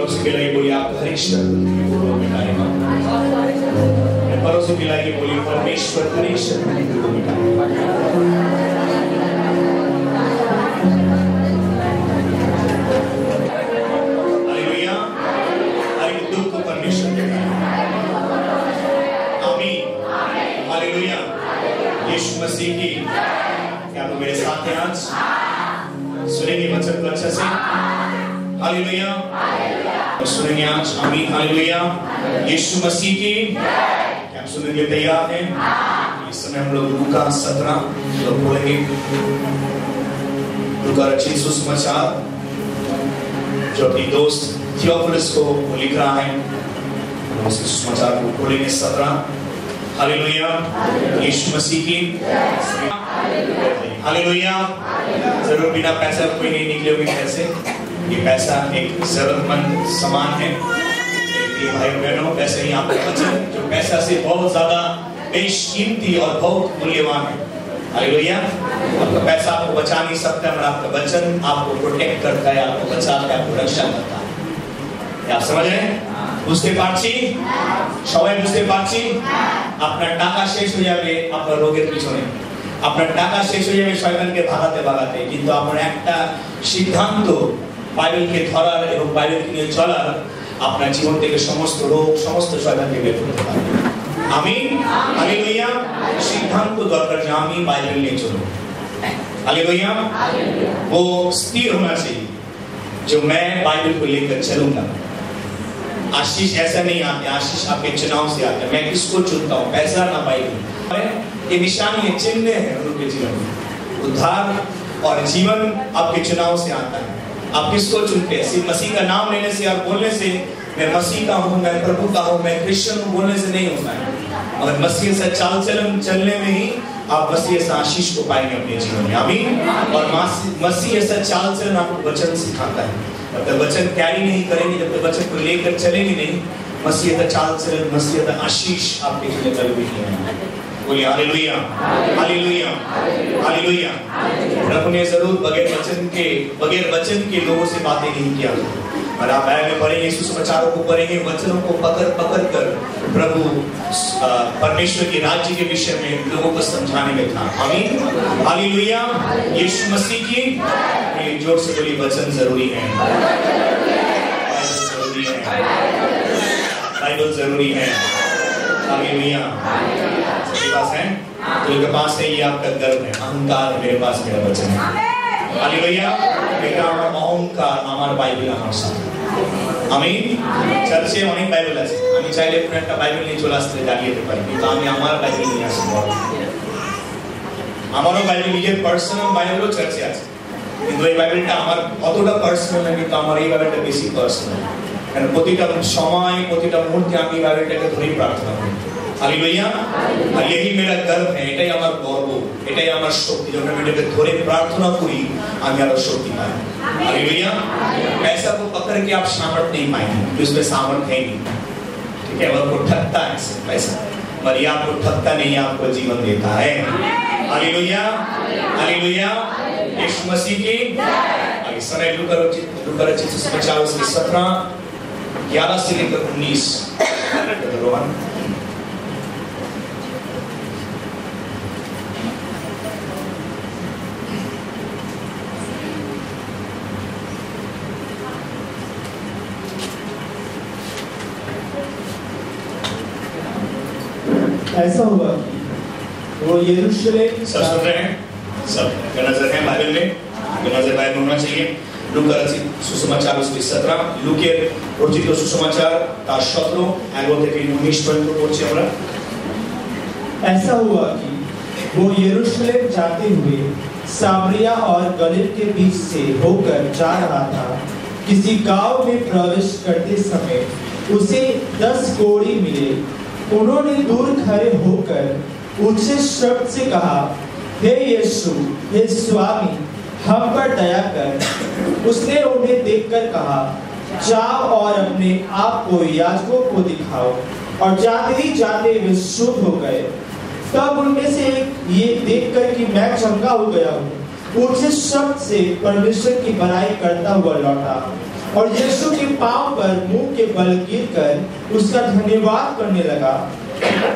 पड़ोसी के लिए बोलिए आप हर ईश्वर को मिटाएगा। पड़ोसी के लिए बोलिए परमेश्वर हर ईश्वर को मिटाएगा। हालेलुया। हर दुख को परमेश्वर मिटाएगा। आमीन। हालेलुया। यीशु मसीह की क्या तो मेरे साथ हैं आज? सुनेंगे वचन को अच्छा से? हालेलुया। सुनेंगे आज? आमीन। हालेलुया। यीशु मसीह की क्या आप सुनने के लिए तैयार हैं? इस समय हम लोग लूका 17 लोग बोलेंगे। लूका रचित सुसमाचार जो अपनी दोस्त थियोफिलस को लिख रहा है, उसके सुसमाचार को खोलेंगे 17। हालेलुया। यीशु मसीह की हालेलुया। जरूर बिना पैसा कोई नहीं निकलोगे पैसे। ये पैसा एक जरूरतमंद सामान है। भाई बहनों, वैसे ही आपका वचन जो पैसा से बहुत ज्यादा बेशकीमती और बहुत मूल्यवान है। हालेलुया। आपका पैसा आपको बचा नहीं सकता, मगर आपका वचन आपको प्रोटेक्ट करता है, आपको बचाता है, आपको रक्षा करता है। आप समझ रहे हैं? বুঝতে পারছি, সবাই বুঝতে পারছি। আপনার টাকা শেষ হয়ে যাবে আপনার রোগের পিছনে, আপনার টাকা শেষ হয়ে যাবে শয়তানকে ভাগাতে ভাগাতে, কিন্তু আপনার একটা সিদ্ধান্ত বাইবেলকে ধরার এবং বাইবেলকে নিয়ে চলার আপনার জীবন থেকে সমস্ত রোগ সমস্ত শয়তানকে বের করতে পারবে। আমিন। হালেলুয়া। সিদ্ধান্ত দরকার যে আমি বাইবেল নিয়ে চলব। हालेलुया। वो स्थिर होना चाहिए जो मैं बाइबल को लेकर चलूंगा। आशीष ऐसा नहीं आते, आशीष आपके चुनाव से आता है। मैं किसको चुनता हूँ? पैसा ना बाइबल। ये निशानी है, चिन्ह है उनके जीवन में। उद्धार और जीवन आपके चुनाव से आता है। आप किसको चुनते हैं? सिर्फ मसीह का नाम लेने से और बोलने से मैं मसीह का हूँ, मैं प्रभु का हूँ, मैं क्रिश्चियन हूँ बोलने से नहीं होता है। अगर मसीह से चाल चलन चलने में ही आप मसीह से आशीष को पाएंगे अपने जीवन में। आमीन। और मसीह ऐसा चाल चलन आपको वचन सिखाता है। जब तक वचन कैरी नहीं करेंगे, जब तक वचन को लेकर चलेंगे नहीं, मसीह का चाल चलन, मसीह का आशीष आपके जीवन में कभी नहीं आएगा। बोलिए हालेलुया। हालेलुया। हालेलुया। प्रभु ने जरूर बगैर वचन के लोगों से बातें नहीं किया। और आप बाइबल में पढ़ेंगे, सुसमाचारों को पढ़ेंगे, वचनों को पकड़ कर प्रभु परमेश्वर के राज्य के विषय में लोगों को समझाने में था। आमीन। हालेलुया। यीशु मसीह की जोर से बोलिए वचन जरूरी है, बाइबल जरूरी है, बाइबल जरूरी है। हालेलुया। सबके पास है? जिनके पास है ये आपका गर्व है, अहंकार है, मेरे पास मेरा वचन है। हालेलुया। এটা আমার অহংকার, আমার বাইবেল আমার সাথে। আমিন। চার্চে অনেক বাইবেল আছে, আমি চাইলে পুরো একটা বাইবেল নিয়ে চলে আসতে দাঁড়িয়ে যেতে পারি, কিন্তু আমি আমার বাইবেল নিয়ে আসবো। আমারও বাইবেল নিজের পার্সোনাল বাইবেলও চার্চে আছে, কিন্তু এই বাইবেলটা আমার অতটা পার্সোনাল না, কিন্তু আমার এই বাইবেলটা বেশি পার্সোনাল। কারণ প্রতিটা সময় প্রতিটা মুহূর্তে আমি বাইবেলটাকে ধরেই প্রার্থনা করি। हालेलुया। और यही मेरा गर्व है, এটাই আমার গর্ব, এটাই আমার শক্তি। যখন আমি এটাকে ধরে प्रार्थना करी আমি আরো शक्ति पाई। हालेलुया। पैसा को पकड़ के आप सामर्थ नहीं पाएंगे, उसमें सामर्थ है नहीं। ठीक है, वो ठगता है पैसा, पर ये आपको ठगता नहीं, आपको जीवन देता है। हालेलुया। हालेलुया। यीशु मसीह की इस समय लूका रचित सुसमाचार उसके 17:11 से लेकर 19 रोमन। ऐसा हुआ वो यरूशलेम सब सुन रहे हैं? सब का नजर है बाइबल में, नजर बाइबल होना चाहिए। लूका रचित सुसमाचार उसके 17, लूके রচিত সুসমাচার তার 17 11 থেকে 19 পর্যন্ত পড়ছি আমরা। ऐसा हुआ कि वो यरूशलेम जाते हुए सामरिया और गलील के बीच से होकर जा रहा था। किसी गांव में प्रवेश करते समय उसे 10 कोढ़ी मिले। उन्होंने दूर खड़े होकर ऊंचे शब्द से कहा, हे यीशु, हे स्वामी, हम पर दया कर। उसने उन्हें देखकर कहा, जाओ और अपने आप को याजकों को दिखाओ। और जाते ही जाते वे शुद्ध हो गए। तब उनमें से एक ये देखकर कि मैं चंगा हो गया हूँ, ऊंचे शब्द से परमेश्वर की बड़ाई करता हुआ लौटा। और यीशु के पांव पर मुंह के बल गिरकर उसका धन्यवाद करने लगा।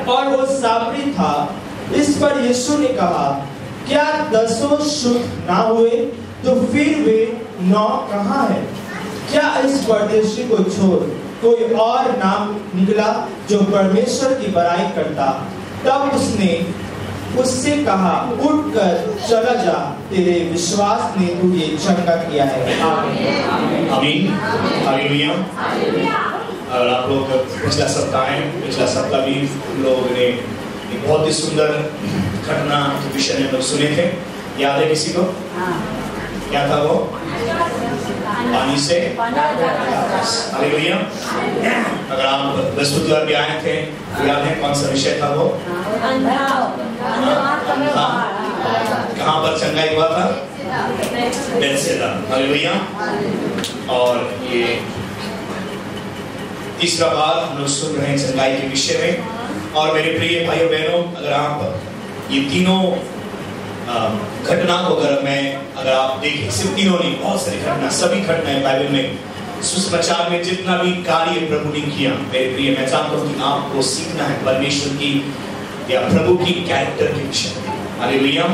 और वो सामरी था। इस पर यीशु ने कहा, क्या 10 शुद्ध ना हुए? तो फिर वे 9 कहाँ हैं? क्या इस परदेशी को छोड़ कोई और नाम निकला जो परमेश्वर की बड़ाई करता? तब उसने उससे कहा, उठकर चला जा, तेरे विश्वास ने तुझे चंगा किया है। आमीन। आमीन। हालेलुया। और आप लोग पिछला सप्ताह भी लोगों ने एक बहुत ही सुंदर घटना के विषय में लोग सुने थे। याद है किसी को? क्या था वो? पानी से। हालेलुया। अगर आप बृहस्पतिवार भी आए थे तो याद है कौन सा विषय था वो? कहाँ पर चंगाई हुआ था? बेथसेदा। हालेलुया। और ये तीसरा बार हम लोग सुन रहे हैं चंगाई के विषय में। और मेरे प्रिय भाइयों बहनों, अगर आप ये तीनों घटना को अगर आप देखें, सिर्फ तीनों नहीं, बहुत सारी घटना, सभी घटनाएं बाइबल में, सुसमाचार में जितना भी कार्य प्रभु ने किया, मेरे प्रिय, मैं चाहता हूँ कि आपको सीखना है परमेश्वर की या प्रभु की कैरेक्टर के विषय में। हालेलुया।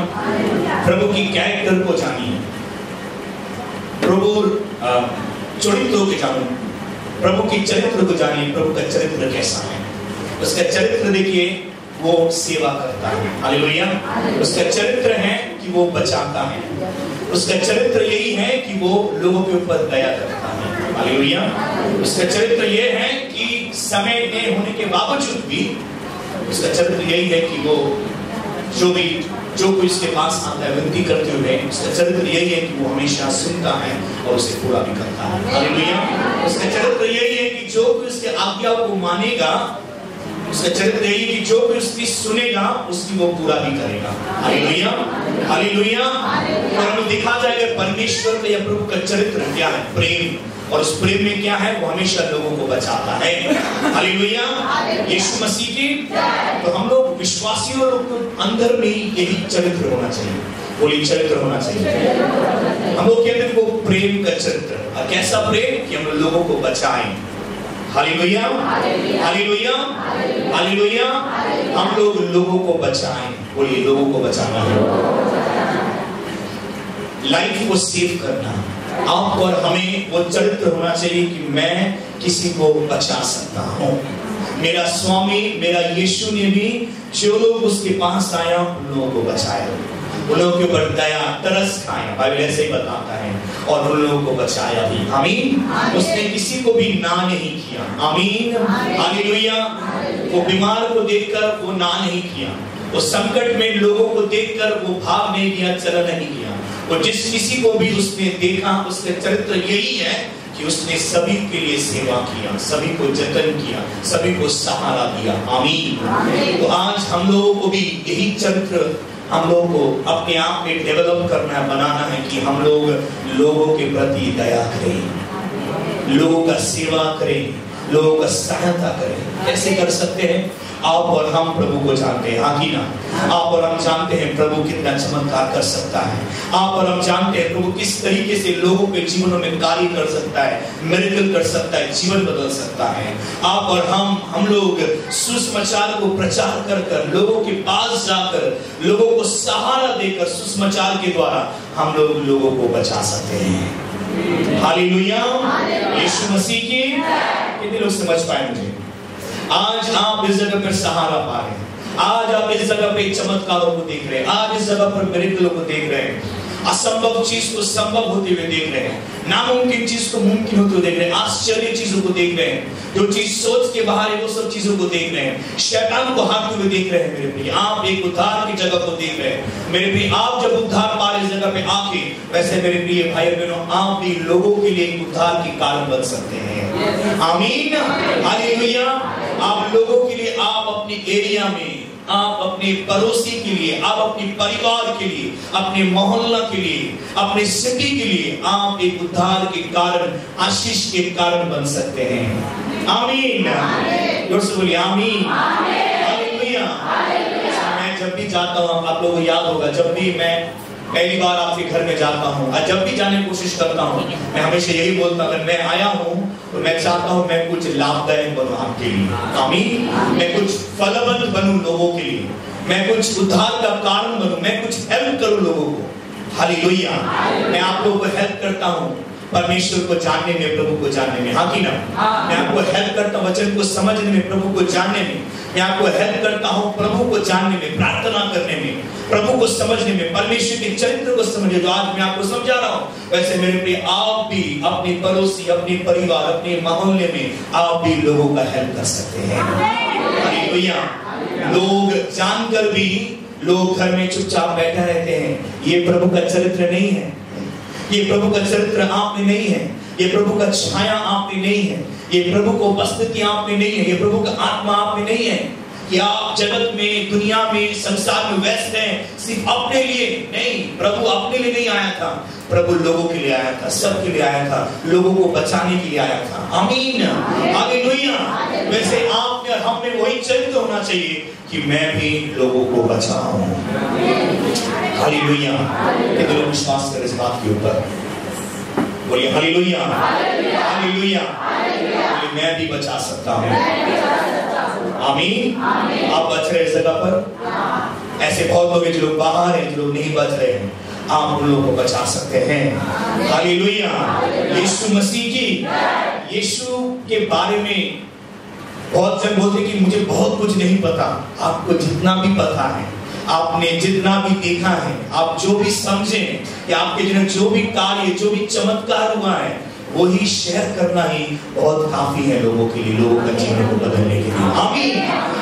प्रभु की कैरेक्टर को जानिए, प्रभु चरित्रों के जानो, प्रभु की चरित्र को जानिए। प्रभु का चरित्र कैसा है? उसका चरित्र देखिए, वो सेवा करता है। हालेलुया। उसका चरित्र है कि वो बचाता है। उसका चरित्र यही है कि वो लोगों के ऊपर दया करता है। हालेलुया। उसका चरित्र ये है कि समय न होने के बावजूद भी उसका चरित्र यही है कि वो जो कोई इसके पास आता है विनती करते हुए, उसका चरित्र यही है कि वो हमेशा सुनता है और उसे पूरा भी करता है। हालेलुया। उसका चरित्र यही है कि जो कोई उसके आज्ञाओं को मानेगा, उसका चरित्र यही कि जो भी उसकी सुनेगा उसकी वो पूरा भी करेगा। हालेलुया। हालेलुया। और हमें दिखा जाएगा परमेश्वर का या प्रभु का चरित्र क्या है? प्रेम। और उस प्रेम में क्या है? वो हमेशा लोगों को बचाता है। हालेलुया। यीशु मसीह की। तो हम लोग विश्वासियों लोग को अंदर में यही चरित्र होना चाहिए। बोलिए, चरित्र होना चाहिए। हम लोग कहते हैं वो प्रेम का चरित्र। और कैसा प्रेम? कि हम लोगों को बचाएं। हालेलुया। हालेलुया। हालेलुया। हम लोग लोगों को बचाएं। बोलिए, लोगों को बचाना है, लाइफ को सेव करना। आप और हमें वो चरित्र होना चाहिए कि मैं किसी को बचा सकता हूँ। मेरा स्वामी, मेरा यीशु ने भी जो लोग उसके पास आया उन लोगों को बचाया, उन लोगों के ऊपर दया तरस खाया। बाइबल ऐसे ही बताता है। और उन लोगों को बचाया भी। आमीन। उसने किसी को भी ना नहीं किया। आमीन। हालेलुया। वो बीमार को देखकर वो ना नहीं किया। वो संकट में लोगों को देखकर वो भाग नहीं किया, चला नहीं किया। वो जिस किसी को भी उसने देखा, उसका चरित्र यही है कि उसने सभी के लिए सेवा किया, सभी को जतन किया, सभी को सहारा दिया। आमीन। तो आज हम लोगों को भी यही चरित्र हम लोगों को अपने आप में डेवलप करना है, बनाना है कि हम लोग लोगों के प्रति दया करें, लोगों का सेवा करें, लोगों का सहायता करें। कैसे कर सकते हैं? आप और हम प्रभु को जानते हैं, हाँ कि ना? आप और हम जानते हैं प्रभु कितना चमत्कार कर सकता है। आप और हम जानते हैं प्रभु किस तरीके से लोगों के जीवनों में कार्य कर सकता है, मिरेकल कर सकता है, जीवन बदल सकता है। आप और हम लोग सुसमाचार को प्रचार कर कर, लोगों के पास जाकर, लोगों को सहारा देकर, सुसमाचार के द्वारा हम लोग लोगों को बचा सकते हैं। हालेलुया। यीशु मसीह की। कितने लोग समझ पाए मुझे? आज आप इस जगह पर सहारा पा रहे हैं, आज आप इस जगह पे चमत्कारों को देख रहे हैं, आज इस जगह पर मिरेकलों को देख रहे हैं, असंभव चीज को संभव होते हुए देख रहे हैं, नामुमकिन चीज को मुमकिन होते हुए देख रहे हैं, आश्चर्य चीजों को देख रहे हैं, जो चीज सोच के बाहर है वो सब चीजों को देख रहे हैं, शैतान को हारते हुए देख रहे हैं। मेरे प्रिय, आप एक उद्धार की जगह को देख रहे हैं। मेरे प्रिय, आप जब उद्धार पा रहे इस जगह पे आके, वैसे मेरे प्रिय भाई बहनों, आप भी लोगों के लिए एक उद्धार के कारण बन सकते हैं। आमीन। हालेलुया। आप लोगों के लिए, आप अपनी एरिया में, आप अपने पड़ोसी के लिए, आप अपने परिवार के लिए, अपने मोहल्ला के लिए, अपने सिटी के लिए आप एक उद्धार के कारण, आशीष के कारण बन सकते हैं। आमीन। जोर से बोलिए आमीन। हालेलुया। मैं जब भी जाता हूँ, आप लोगों को याद होगा, जब भी मैं पहली बार आपके घर में जाता हूँ और जब भी जाने की कोशिश करता हूँ मैं हमेशा यही बोलता हूँ, अगर मैं आया हूँ तो मैं चाहता हूँ मैं कुछ लाभदायक बनूं आपके लिए। आमीन। मैं कुछ फलवंत बनूं लोगों के लिए, मैं कुछ उद्धार का कारण बनूं, मैं कुछ हेल्प करूं लोगों को। हालेलुया। मैं आप लोगों को हेल्प करता हूँ परमेश्वर को जानने में, प्रभु को जानने में। हाँ कि ना? मैं आपको हेल्प करता हूँ वचन को समझने में, प्रभु को जानने में। मैं आपको हेल्प करता हूँ प्रभु को जानने में, प्रार्थना करने में, प्रभु को समझने में, परमेश्वर के चरित्र को समझने। जो आज मैं आपको समझा रहा हूँ वैसे मेरे प्रिय आप भी अपने पड़ोसी, अपने परिवार, अपने मोहल्ले में आप भी लोगों का हेल्प कर सकते हैं। हालेलुया। लोग जानकर भी लोग घर में चुपचाप बैठे रहते हैं, ये प्रभु का चरित्र नहीं है, ये प्रभु का चरित्र आप में नहीं है, ये प्रभु का छाया आप में नहीं है, ये प्रभु को उपस्थिति आप में नहीं है, ये प्रभु का आत्मा आप में नहीं है कि आप जगत में, दुनिया में, संसार में व्यस्त हैं सिर्फ अपने लिए नहीं। प्रभु अपने लिए नहीं आया था, प्रभु लोगों के लिए आया था, सबके लिए आया था, लोगों को बचाने के लिए आया था। आमीन। हालेलुया। वैसे आप में और हम में वही चरित्र होना चाहिए कि मैं भी लोगों को बचाऊं। हालेलुया। कितने लोग विश्वास करें इस बात के ऊपर? बोलिए हालेलुया। हालेलुया। मैं भी बचा सकता हूँ। आमीन। आप बच रहे इस जगह पर? ऐसे बहुत लोग हैं जो लोग बाहर हैं, जो लोग नहीं बच रहे हैं, आप उन लोगों को बचा सकते हैं। हालेलुया। यीशु मसीह की, यीशु के बारे में बहुत जन बोलते कि मुझे बहुत कुछ नहीं पता। आपको जितना भी पता है, आपने जितना भी देखा है, आप जो भी समझे कि आपके जीवन जो भी कार्य, जो भी चमत्कार हुआ है, वही शेयर करना ही बहुत काफी है लोगों के लिए, लोगों का जीवन को बदलने के लिए। आमीन।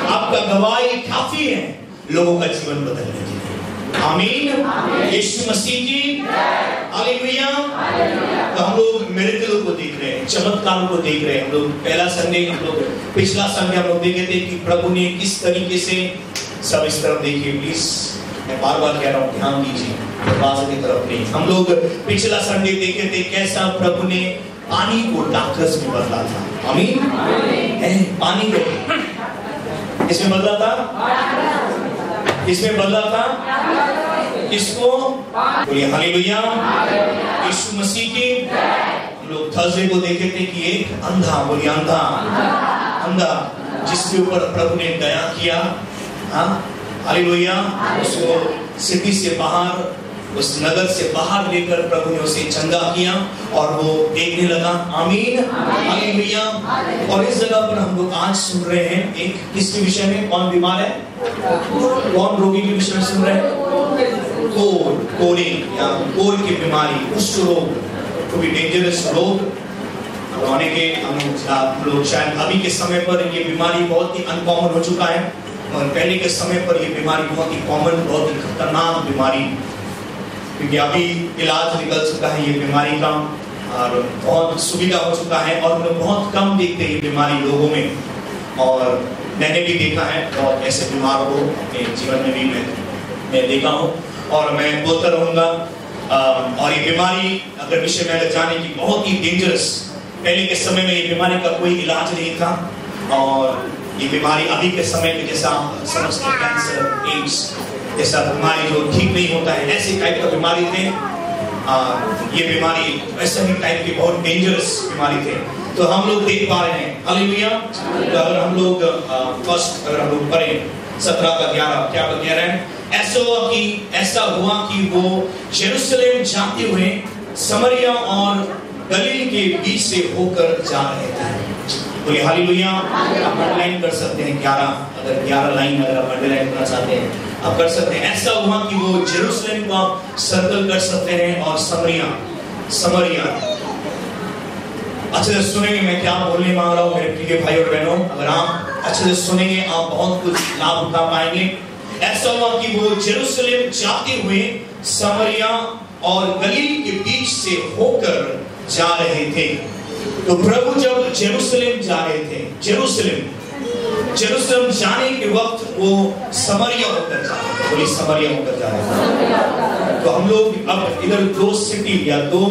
आपका गवाही काफी है लोगों का जीवन बदलने के लिए। आमीन। यीशु मसीह की हालेलुया। तो हम लोग मिरेकल को देख रहे हैं, चमत्कारों को देख रहे हैं। हम लोग पहला संडे, हम लोग पिछला संडे हम लोग देखे थे कि प्रभु ने किस तरीके से, सब इस तरफ देखिए प्लीज, मैं बार बार कह रहा हूँ ध्यान दीजिए, बाजू की तरफ नहीं। हम लोग पिछला संडे देखे थे कैसा प्रभु ने पानी को दाखरस में बदला था। आमीन। पानी को इसमें बदला था, इसमें बदला था किसको? बोलिए हालेलुया। यीशु मसीह की। हम लोग थर्सडे को देखे थे कि एक अंधा, बोलिए अंधा, अंधा जिसके ऊपर प्रभु ने दया किया। हाँ हालेलुया। उसको सिटी से बाहर, उस नगर से बाहर लेकर प्रभु ने उसे चंगा किया और वो देखने लगा। आमीन। हालेलुया। और इस जगह पर हम लोग आज सुन रहे हैं एक किसके विषय में? कौन बीमार है, कौन रोगी के विषय में सुन रहे हैं? कोढ़ या कोढ़ की बीमारी, कुष्ठ रोग, तो भी डेंजरस रोग होने के हम लोग शायद अभी के समय पर ये बीमारी बहुत ही अनकॉमन हो चुका है, और पहले के समय पर ये बीमारी बहुत ही कॉमन, बहुत ही खतरनाक बीमारी, क्योंकि अभी इलाज निकल चुका है ये बीमारी का और बहुत सुविधा हो चुका है और हम लोग बहुत कम देखते हैं ये बीमारी लोगों में। और मैंने भी देखा है बहुत ऐसे बीमार को अपने जीवन में भी मैं देखा हूँ और मैं बोलता रहूँगा। और ये बीमारी अगर विषय में जाने की बहुत ही डेंजरस, पहले के समय में ये बीमारी का कोई इलाज नहीं था और ये बीमारी अभी के समय में जैसा आप समझते हैं कैंसर, एड्स जैसा बीमारी जो ठीक नहीं होता है, ऐसे टाइप का बीमारी थे। ये बीमारी वैसे ही टाइप की बहुत डेंजरस बीमारी थे। तो हम लोग देख पा रहे हैं हालेलुया। तो अगर हम लोग फर्स्ट अगर हम लोग पढ़ें 17 का 11 क्या कह रहे हैं? ऐसा हुआ कि वो यरूशलेम जाते हुए समरिया और गलील के बीच से होकर जा रहे थे। बोलिए हालेलुया। आप अंडरलाइन कर सकते हैं 11, अगर 11 लाइन अगर आप अंडरलाइन करना चाहते हैं आप कर सकते हैं। ऐसा हुआ कि वो यरूशलेम को आप सर्कल कर सकते हैं और समरिया। अच्छे से सुनेंगे मैं क्या बोलने मांग रहा हूँ मेरे प्रिय भाई और बहनों। अगर आप अच्छे से सुनेंगे आप बहुत कुछ लाभ उठा पाएंगे। ऐसा हुआ कि वो यरूशलेम जाते हुए समरिया और गलील के बीच से होकर जा रहे थे। तो प्रभु जब यरूशलेम जा रहे थे, यरूशलेम जाने के वक्त वो समरिया होकर जा रहे थे। बोलिए समरिया होकर जा रहे थे। तो हम लोग अब इधर दो सिटी या दो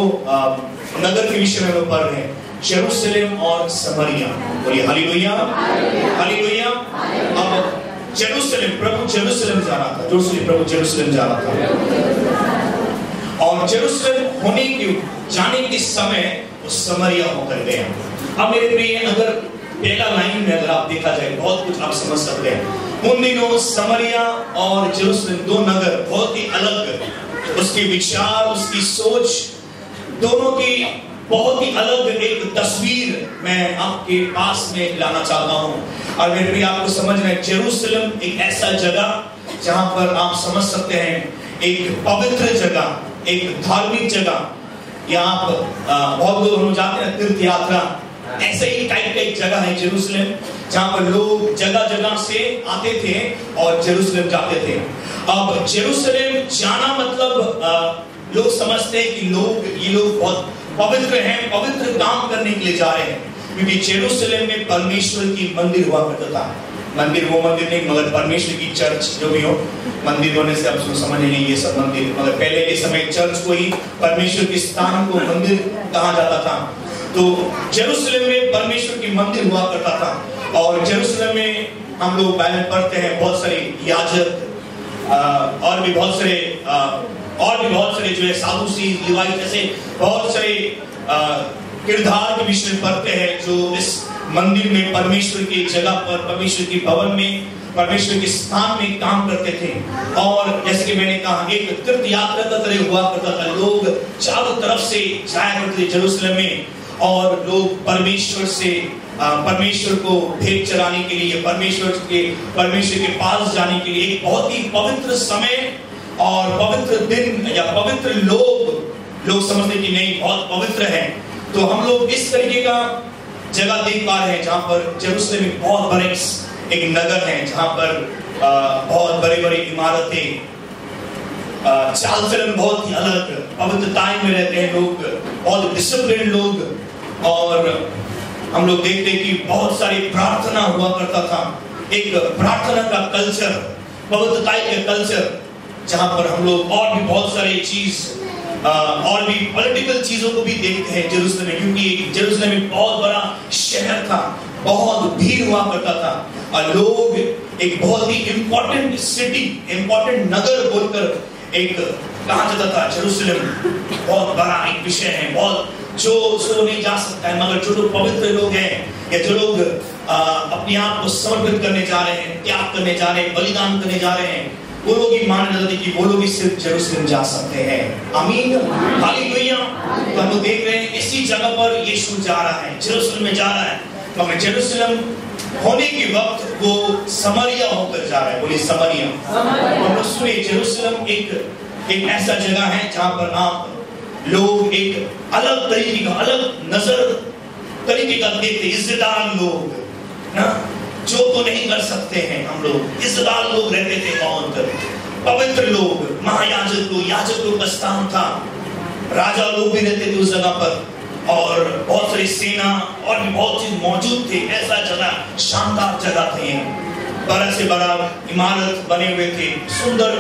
नगर के विषय में पढ़ रहे हैं, यरूशलेम और समरिया। बोलिए हालेलुया। हालेलुया। अब यरूशलेम, प्रभु यरूशलेम जा रहा था, जोर से प्रभु यरूशलेम जा रहा था। और जेरूसलम होने के जाने के समय वो समरिया होकर गया। अब मेरे प्रिय, अगर पहला लाइन में अगर आप देखा जाए बहुत कुछ आप समझ सकते हैं। उन दिनों समरिया और जेरूसलम दो नगर बहुत ही अलग, उसके विचार, उसकी सोच दोनों की बहुत ही अलग एक तस्वीर मैं आपके पास में लाना चाहता हूं। और मेरे प्रिय, आपको समझना है जेरूसलम एक ऐसा जगह जहां पर आप समझ सकते हैं एक पवित्र जगह, एक धार्मिक जगह। यहाँ आप बहुत लोग हम जाते हैं तीर्थ यात्रा, ऐसे ही टाइप का एक जगह है जेरूसलम, जहां पर लोग जगह जगह से आते थे और जेरूसलम जाते थे। अब जेरूसलम जाना मतलब लोग समझते हैं कि ये लोग बहुत पवित्र हैं, पवित्र काम करने के लिए जा रहे हैं, क्योंकि जेरूसलम में परमेश्वर की मंदिर हुआ करता था। मंदिर वो मंदिर नहीं, मगर परमेश्वर की चर्च जो भी हो, मंदिर होने से आप समझ नहीं ये सब मंदिर, मगर पहले के समय चर्च को ही परमेश्वर के स्थान को मंदिर कहा जाता था। तो जेरूसलम में परमेश्वर की मंदिर हुआ करता था। और जेरूसलम में हम लोग बाइबल पढ़ते हैं बहुत सारे याजक और भी बहुत सारे जो है साधुसी लिवाई जैसे बहुत सारे किरदार के विषय में पढ़ते हैं जो इस मंदिर में परमेश्वर की जगह पर, परमेश्वर की भवन में, परमेश्वर के स्थान में काम करते थे। और जैसे कि मैंने कहा एक तीर्थ यात्रा का तरह हुआ करता था। लोग चारों तरफ से जाया करते थे जेरूसलम में और लोग परमेश्वर को भेंट चढ़ाने के लिए, परमेश्वर के पास जाने के लिए एक बहुत ही पवित्र समय और पवित्र दिन या पवित्र लोग समझते कि नहीं बहुत पवित्र है। तो हम लोग इस तरीके का जगह देख पा रहे हैं जहां पर जेरूसलम में बहुत बड़े एक नगर है, जहां पर बहुत बड़ी बड़ी इमारतें, चाल चलन बहुत ही अलग, पवित्रताएं में रहते हैं लोग, बहुत डिसिप्लिन लोग। और हम लोग देखते हैं कि बहुत सारी प्रार्थना हुआ करता था, एक प्रार्थना का कल्चर, पवित्रताई का कल्चर, जहां पर हम लोग और भी बहुत सारी चीज और भी पॉलिटिकल चीजों को भी देखते हैं जेरूसलम में, क्योंकि जेरूसलम में बहुत बड़ा शहर था, बहुत भीड़ हुआ करता था और लोग एक बहुत ही इंपॉर्टेंट सिटी, इंपॉर्टेंट नगर बोलकर एक कहा जाता था। जेरूसलम बहुत बड़ा एक विषय है, बहुत जो नहीं जा सकता है, मगर जो लोग पवित्र लोग हैं या जो लोग अपने आप को समर्पित करने जा रहे हैं, त्याग करने जा रहे हैं, बलिदान करने जा रहे हैं, वो लोग ही मान लेते कि वो लोग ही सिर्फ जेरूसलम जा सकते हैं। आमीन, हालेलुया। तो हम लोग देख रहे हैं इसी जगह पर यीशु जा रहा है, जेरूसलम में जा रहा है, मगर जेरूसलम होने के वक्त वो समरिया होकर जा रहा है। बोलिए समरिया। और सुनिए, जेरूसलम एक ऐसा जगह है जहां पर आप लोग एक अलग तरीके का, अलग नजर तरीके का देखते, इज्जतदार लोग ना, जो तो नहीं कर सकते हैं हम लोग, इज्जतदार लोग रहते थे, बहुत पवित्र लोग, महायाजक लोग, याजक लोग का स्थान था, राजा लोग भी रहते थे उस जगह पर, और बहुत सारी सेना और भी बहुत चीज मौजूद थे। ऐसा जगह, शानदार जगह थे, बड़ा से बड़ा इमारत बने हुए थे, सुंदर,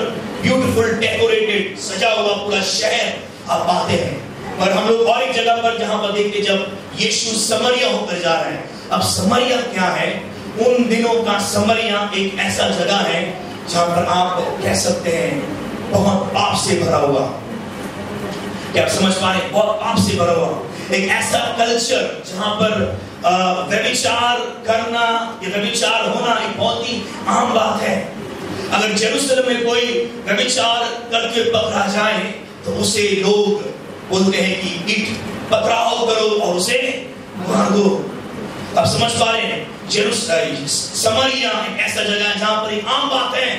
ब्यूटीफुल, डेकोरेटेड, सजा हुआ पूरा शहर आप पाते हैं। और हम लोग और एक जगह पर जहां पर देखते जब यीशु समरिया होकर जा रहे हैं। अब समरिया क्या है? उन दिनों का समरिया एक ऐसा जगह है जहां पर आप कह सकते हैं बहुत पाप से भरा हुआ। क्या आप समझ पा रहे हैं? बहुत पाप से भरा हुआ एक ऐसा कल्चर जहां पर व्यभिचार करना या व्यभिचार होना एक बहुत ही आम बात है। अगर जेरूसलम में कोई व्यभिचार करके पकड़ा जाए तो उसे लोग बोलते हैं कि ईट पथराव करो और उसे मार दो। आप समझ पा रहे हैं? समरिया एक ऐसा जगह है जहां पर एक आम बात है,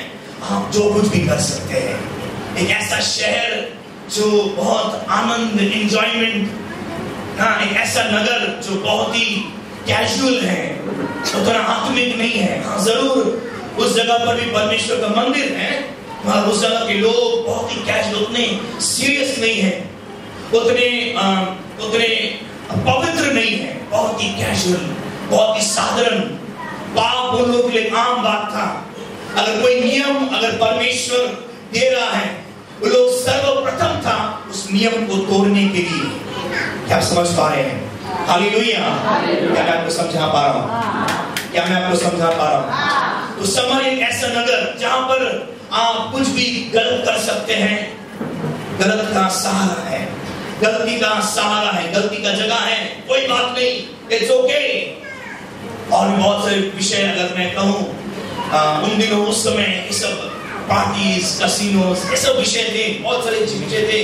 आप जो कुछ भी कर सकते हैं। एक ऐसा शहर जो बहुत आनंद, एंजॉयमेंट, एक ऐसा नगर जो बहुत ही कैजुअल है, उतना आत्मिक नहीं है। हाँ, जरूर उस जगह पर भी परमेश्वर का मंदिर है, मगर उस जगह के लोग बहुत ही कैजुअल, उतने सीरियस नहीं है, उतने पवित्र नहीं है, बहुत ही कैजुअल, बहुत ही साधारण। पाप उन लोगों के लिए आम बात था। अगर कोई नियम अगर परमेश्वर दे रहा है, वो लोग सर्वप्रथम था उस नियम को तोड़ने के लिए। क्या आप समझ पा रहे हैं? हालेलुया। क्या मैं आपको समझा पा रहा हूँ? क्या मैं आपको समझा पा रहा हूँ? तो समर एक ऐसा नगर जहां पर आप कुछ भी गलत कर सकते हैं, गलत का सहारा है, गलती का सहारा है, गलती का जगह है, कोई बात नहीं, इट्स ओके। और भी बहुत सारे विषय अगर मैं कहूँ, उन दिनों उस समय ये सब पार्टीज, कैसीनोस, ये सब विषय थे, बहुत सारे विषय थे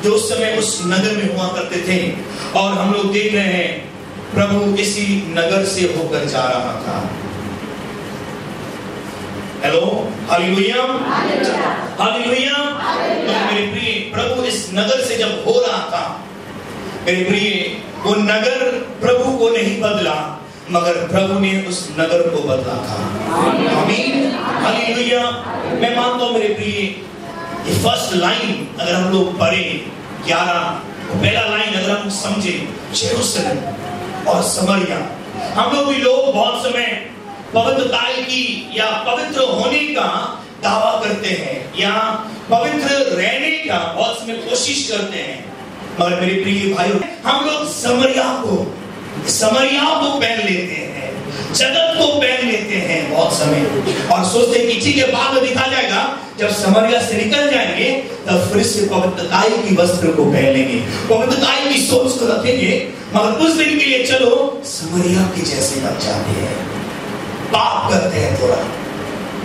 जो उस समय उस नगर में हुआ करते थे। और हम लोग देख रहे हैं प्रभु इसी नगर से होकर जा रहा था। Hello, hallelujah, hallelujah. तो मेरे प्रिय, प्रभु इस नगर से जब हो रहा था, मेरे प्रिय, वो नगर प्रभु को नहीं बदला, मगर प्रभु ने उस नगर को बदला था। आमीन, हालेलुया। मैं मानता हूं मेरे प्रिय, ये फर्स्ट लाइन अगर हम लोग पढ़े 11, पहला लाइन अगर हम समझे, यरूशलेम और समरिया, हम लोग भी लोग बहुत समय पवित्रता की या पवित्र होने का दावा करते हैं या पवित्र रहने का बहुत समय कोशिश करते हैं, मगर मेरे प्रिय भाइयों, हम लोग समरिया को पहन लेते हैं, जगत को पहन लेते हैं बहुत समय, और सोचते हैं कि ठीक है, बाद में दिखा जाएगा, जब समरिया से निकल जाएंगे तब फिर से पवित्रताई की वस्त्र को पहन लेंगे, पवित्रताई की सोच को रखेंगे। मगर कुछ दिन के लिए चलो समरिया के जैसे बन जाते हैं, पाप करते हैं थोड़ा।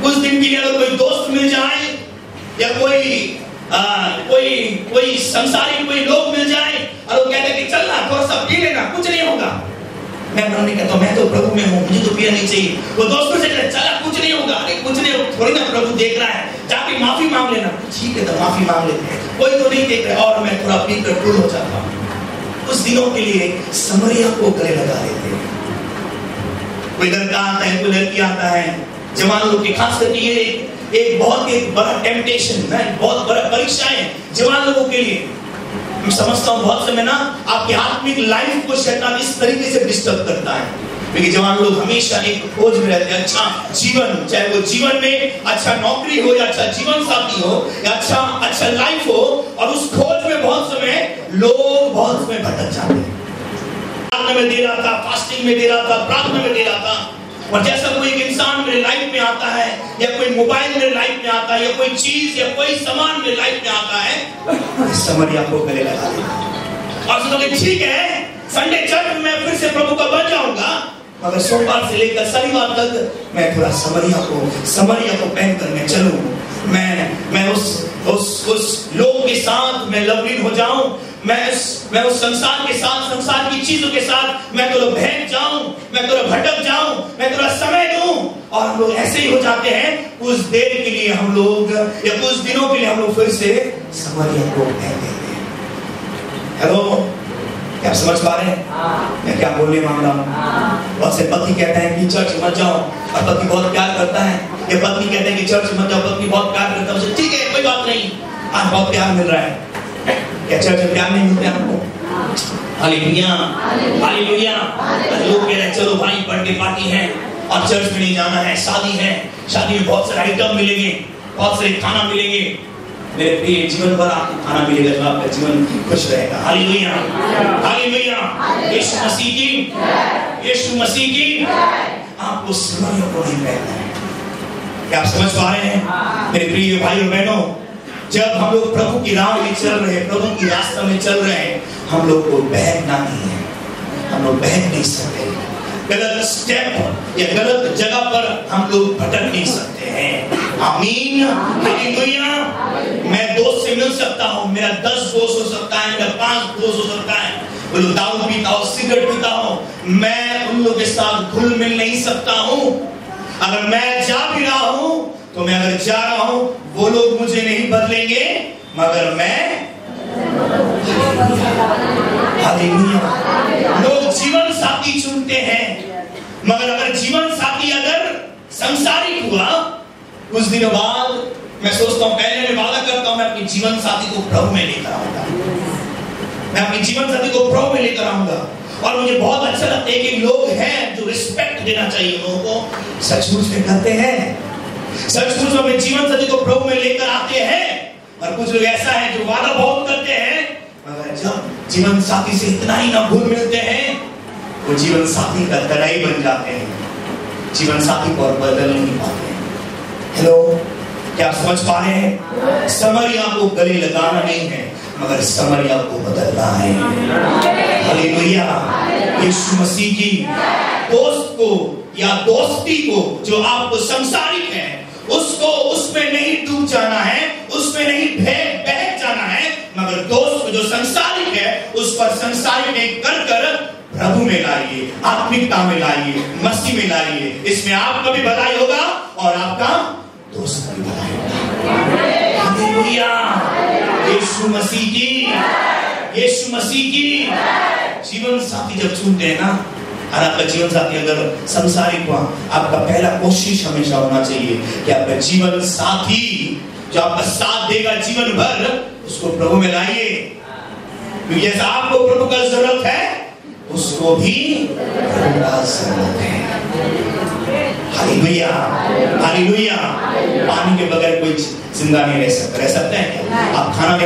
कुछ दिन के लिए अगर कोई दोस्त मिल जाए या कोई संसारिक कोई लोग मिल जाए और वो कहते हैं कि चल ना थोड़ा सा पी लेना, कुछ नहीं होगा। मैं कहता हूं मैं तो प्रभु में हूं, मुझे तो पिया नहीं चाहिए। वो दोस्तों से कहते चला कुछ नहीं होगा, अरे कुछ नहीं होगा, थोड़ी ना प्रभु देख रहा है, जाके माफी मांग लेना। ठीक है, तो माफी मांग लेते हैं, कोई तो नहीं देख रहा, और मैं थोड़ा पी कर टूट हो जाता हूं। कुछ दिनों के लिए समरिया को गले लगा लेते हैं। कोई लड़का आता है, कोई लड़की आता है, जवान लोग की खास करके ये एक बहुत एक बड़ा टेम्पटेशन है, बहुत बड़ा परीक्षा है जवान लोगों के लिए। मैं समझता हूँ बहुत समय ना आपकी आत्मिक लाइफ को शैतान इस तरीके से डिस्टर्ब करता है, क्योंकि जवान लोग हमेशा एक खोज में रहते हैं, अच्छा जीवन, चाहे वो जीवन में अच्छा नौकरी हो या अच्छा जीवन साथी हो या अच्छा लाइफ हो, और उस खोज में बहुत समय लोग बहुत समय भटक जाते हैं। प्रार्थना में दे रहा था, फास्टिंग में दे रहा था, प्रार्थना में दे रहा था, और जैसा कोई एक इंसान मेरे लाइफ में आता है या कोई मोबाइल मेरे लाइफ में आता है या कोई चीज या कोई सामान मेरे लाइफ में आता है, समरिया को गले लगा देता और सोचोगे ठीक है संडे चर्च में मैं फिर से प्रभु का बन जाऊंगा, मगर सोमवार से लेकर शनिवार तक मैं थोड़ा समरिया को पहनकर मैं चलूं, मैं उस लोग के साथ मैं लवलीन हो जाऊं, मैं उस संसार के साथ, संसार की चीजों के साथ मैं थोड़ा बहक जाऊं, मैं थोड़ा भटक जाऊं, मैं थोड़ा समय दूं। और हम लोग ऐसे ही हो जाते हैं, कुछ देर के लिए हम लोग या कुछ दिनों के लिए हम लोग फिर से समरिया को पहन लेते हैं। हेलो, क्या समझ पा रहे हैं मैं क्या बोलने मांग रहा हूँ? बहुत से पति कहते हैं कि चर्च मत जाओ, और पति बहुत प्यार करता है, या पत्नी कहते हैं कि चर्च मत जाओ, पत्नी बहुत प्यार करता है, ठीक है कोई बात नहीं, आज बहुत प्यार मिल रहा है, क्या चर्च में प्यार नहीं मिलता आपको? Hallelujah, hallelujah. लोग कह रहे हैं चलो भाई बर्थडे पार्टी है और चर्च में नहीं जाना है, शादी में बहुत सारे आइटम मिलेंगे, बहुत सारे खाना मिलेंगे। मेरे प्रिय, जीवन भर आपको खाना मिलेगा जो आपका जीवन खुश रहेगा। Hallelujah, hallelujah. यीशु मसीह की आपको समरिया को नहीं पहनना है। क्या आप समझ पा रहे हैं मेरे प्रिय भाइयों बहनों? जब हम लोग प्रभु की राह में चल रहे हैं, प्रभु की रास्ता में चल रहे हैं, हम लोग को बहकना नहीं है, हम लोग बहक नहीं सकते, गलत स्टेप या गलत जगह पर हम लोग भटक नहीं सकते हैं। आमीन, हालेलुया। मैं दोस्त से मिल सकता हूँ, मेरा 10 दोस्त हो सकता है, मेरा 5 दोस्त हो सकता है, वो लोग दारू पीता हो, सिगरेट पीता हो, मैं उन लोगों के साथ घुल मिल नहीं सकता हूँ। अगर मैं जा भी रहा हूँ तो मैं अगर जा रहा हूं वो लोग मुझे नहीं बदलेंगे, मगर मैं, हालेलुया। लोग जीवन साथी चुनते हैं, मगर अगर जीवन साथी अगर संसारिक हुआ, कुछ दिनों बाद मैं सोचता हूं, पहले मैं वादा करता हूं मैं अपनी जीवन साथी को प्रभु में लेकर आऊंगा, मैं अपनी जीवन साथी को प्रभु में लेकर आऊंगा। और मुझे बहुत अच्छा लगता है कि लोग हैं जो रिस्पेक्ट देना चाहिए लोगों को, सचमुच में करते हैं, सचमुच में अपने जीवन साथी को प्रभु में लेकर आते हैं। और कुछ लोग ऐसा है जो वादा बहुत करते हैं, मगर जब जीवन साथी से इतना ही ना घुल मिलते हैं, वो जीवन साथी का तनाई बन जाते हैं, जीवन साथी को बदल नहीं पाते। हेलो, क्या समझ पा रहे हैं? समरिया को गले लगाना नहीं है, मगर समरिया को बदलना है। हालेलुया। यीशु मसीह की दोस्त को या दोस्ती को, जो आपको संसारिक है, उसको उसमें नहीं डूब जाना है, उसमें नहीं बहक जाना है, मगर दोस्त को जो संसारिक है उस पर संसारिक नहीं कर प्रभु में लाइए, आत्मिकता में लाइए, मसीह में लाइए। इसमें आपका भी भलाई होगा और आपका दोस्त की भलाई होगा। हालेलुया। यीशु मसीह की जीवन साथी जब चुनते हैं ना, और आपका जीवन साथी अगर संसारिक हुआ, आपका पहला कोशिश हमेशा होना चाहिए कि आपका जीवन साथी जो आपका साथ देगा जीवन भर, उसको प्रभु में लाइए। क्योंकि जैसा आपको प्रभु का जरूरत है, उसको भी प्रभु का जरूरत है। हालेलुया। हालेलुया। पानी के बगैर कोई जिंदा नहीं रह सकता। रह सकते हैं क्या? आप खाना के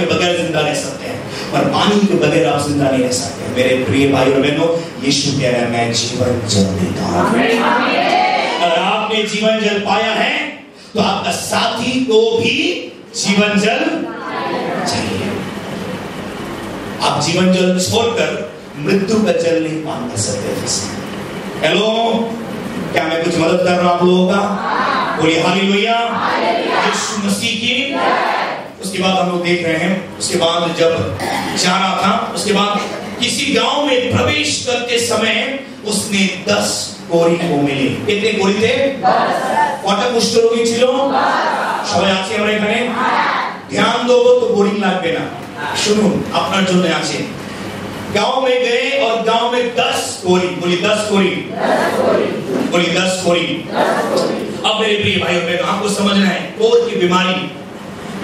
बगैर जिंदा रह सकते हैं, पर पानी के बगैर आप जिंदा नहीं रह सकते। मेरे प्रिय भाई और बहनों, यीशु कह रहा है, मैं जीवन जल देता हूं। अगर आपने जीवन जल पाया है, तो आपका साथी को भी जीवन जल चाहिए। आप जीवन जल छोड़कर मृत्यु का जल नहीं पान कर सकते। हेलो, क्या मैं कुछ मदद कर रहा हूं आप लोगों का? बोलिए हालेलुया। यीशु मसीह की। उसके बाद हम लोग देख रहे हैं, उसके बाद जब जा रहा था, उसके बाद किसी गांव में प्रवेश करते समय उसने 10 कोरी को मिले। कितने कोरी थे? 10। कुष्ठ रोगी ছিল? সবাই আছে আমরা এখানে? ध्यान दो तो बोरिंग লাগবে না। শুনুন, আপনার জন্য আছে। गांव में गए और गांव में 10 कोरी, बोलिए 10 कोरी, बोलिए 10 कोरी। अब मेरे प्रिय भाई और बहनों, आपको समझना है कोर की बीमारी,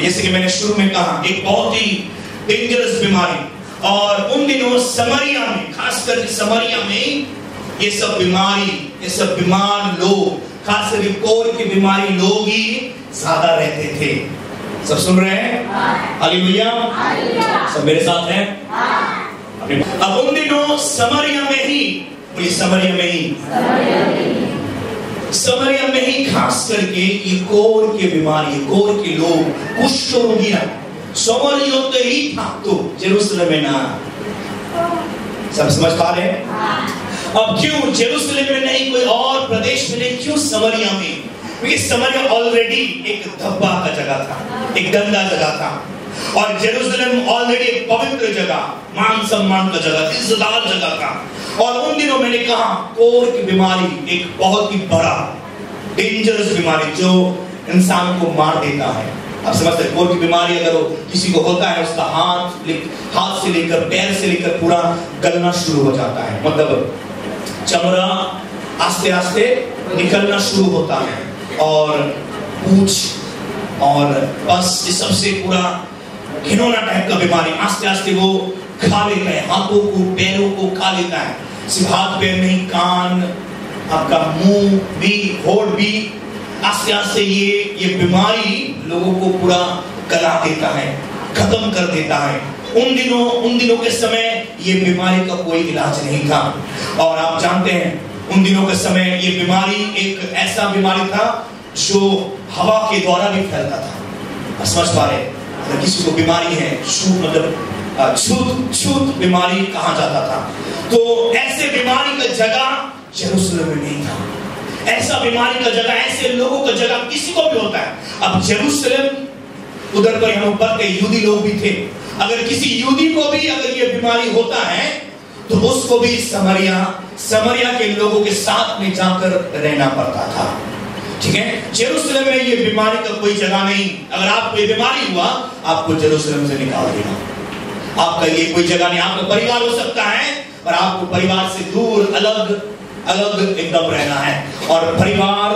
जैसे कि मैंने शुरू में कहा, एक बहुत ही डेंजरस बीमारी। और उन दिनों समरिया में, खासकर समरिया में ये सब बीमार लोग, खासकर कोर की बीमारी लोग ही ज्यादा रहते थे। सब सुन रहे हैं? हालेलुया। सब मेरे साथ हैं? अब उन दिनों समरिया में ही खास करके ये कोर की बीमारी, कोर के लोग, कुष्ठ रोगी समरियों तो ही था, तो जेरूसलम में ना। सब समझ पा रहे हैं? अब क्यों जेरूसलम में नहीं, कोई और प्रदेश में नहीं, क्यों समरिया में? क्योंकि समरिया ऑलरेडी एक धब्बा का जगह था, एक गंदा जगह था, और जेरूसलम ऑलरेडी एक पवित्र जगह, मान सम्मान का जगह, इज्जतदार जगह था। और उन दिनों मैंने कहा कोर की बीमारी एक बहुत ही बड़ा डेंजरस बीमारी जो इंसान को मार देता है। आप समझते हैं, कोर की बीमारी अगर वो किसी को होता है, उसका हाथ से लेकर पैर से लेकर पूरा गलना शुरू हो जाता है। मतलब चमड़ा आस्ते आस्ते निकलना शुरू होता है, और पूंछ और बस ये सबसे पूरा घिनौना टाइप का बीमारी आस्ते आस्ते वो खा लेता है, हाथों को पैरों को खा लेता है। सिर्फ हाथ पैर नहीं, कान, आपका मुंह भी, होठ भी, आस्ते आस्ते ये बीमारी लोगों को पूरा गला देता है, खत्म कर देता है। उन दिनों के समय ये बीमारी का कोई इलाज नहीं था। और आप जानते हैं, उन दिनों के समय ये बीमारी एक ऐसा बीमारी था जो हवा के द्वारा भी फैलता था। समझ पा रहे? अगर किसी को बीमारी है, छूत बीमारी कहा जाता था, तो ऐसे बीमारी का जगह जेरूसलम में नहीं था। ऐसा बीमारी का जगह, ऐसे लोगों का जगह किसी को भी होता है। अब जेरूसलम उधर पर हम पढ़ते यहूदी लोग भी थे। अगर किसी यहूदी को भी अगर ये बीमारी होता है, तो उसको भी समरिया के लोगों के साथ में जाकर रहना पड़ता था। ठीक है? जेरूसलम में ये बीमारी का कोई जगह नहीं। अगर आपको ये बीमारी हुआ, आपको जेरूसलम से निकाल देना। आपका ये कोई जगह नहीं। आपका परिवार हो सकता है, पर आपको परिवार से दूर, अलग एकदम रहना है। और परिवार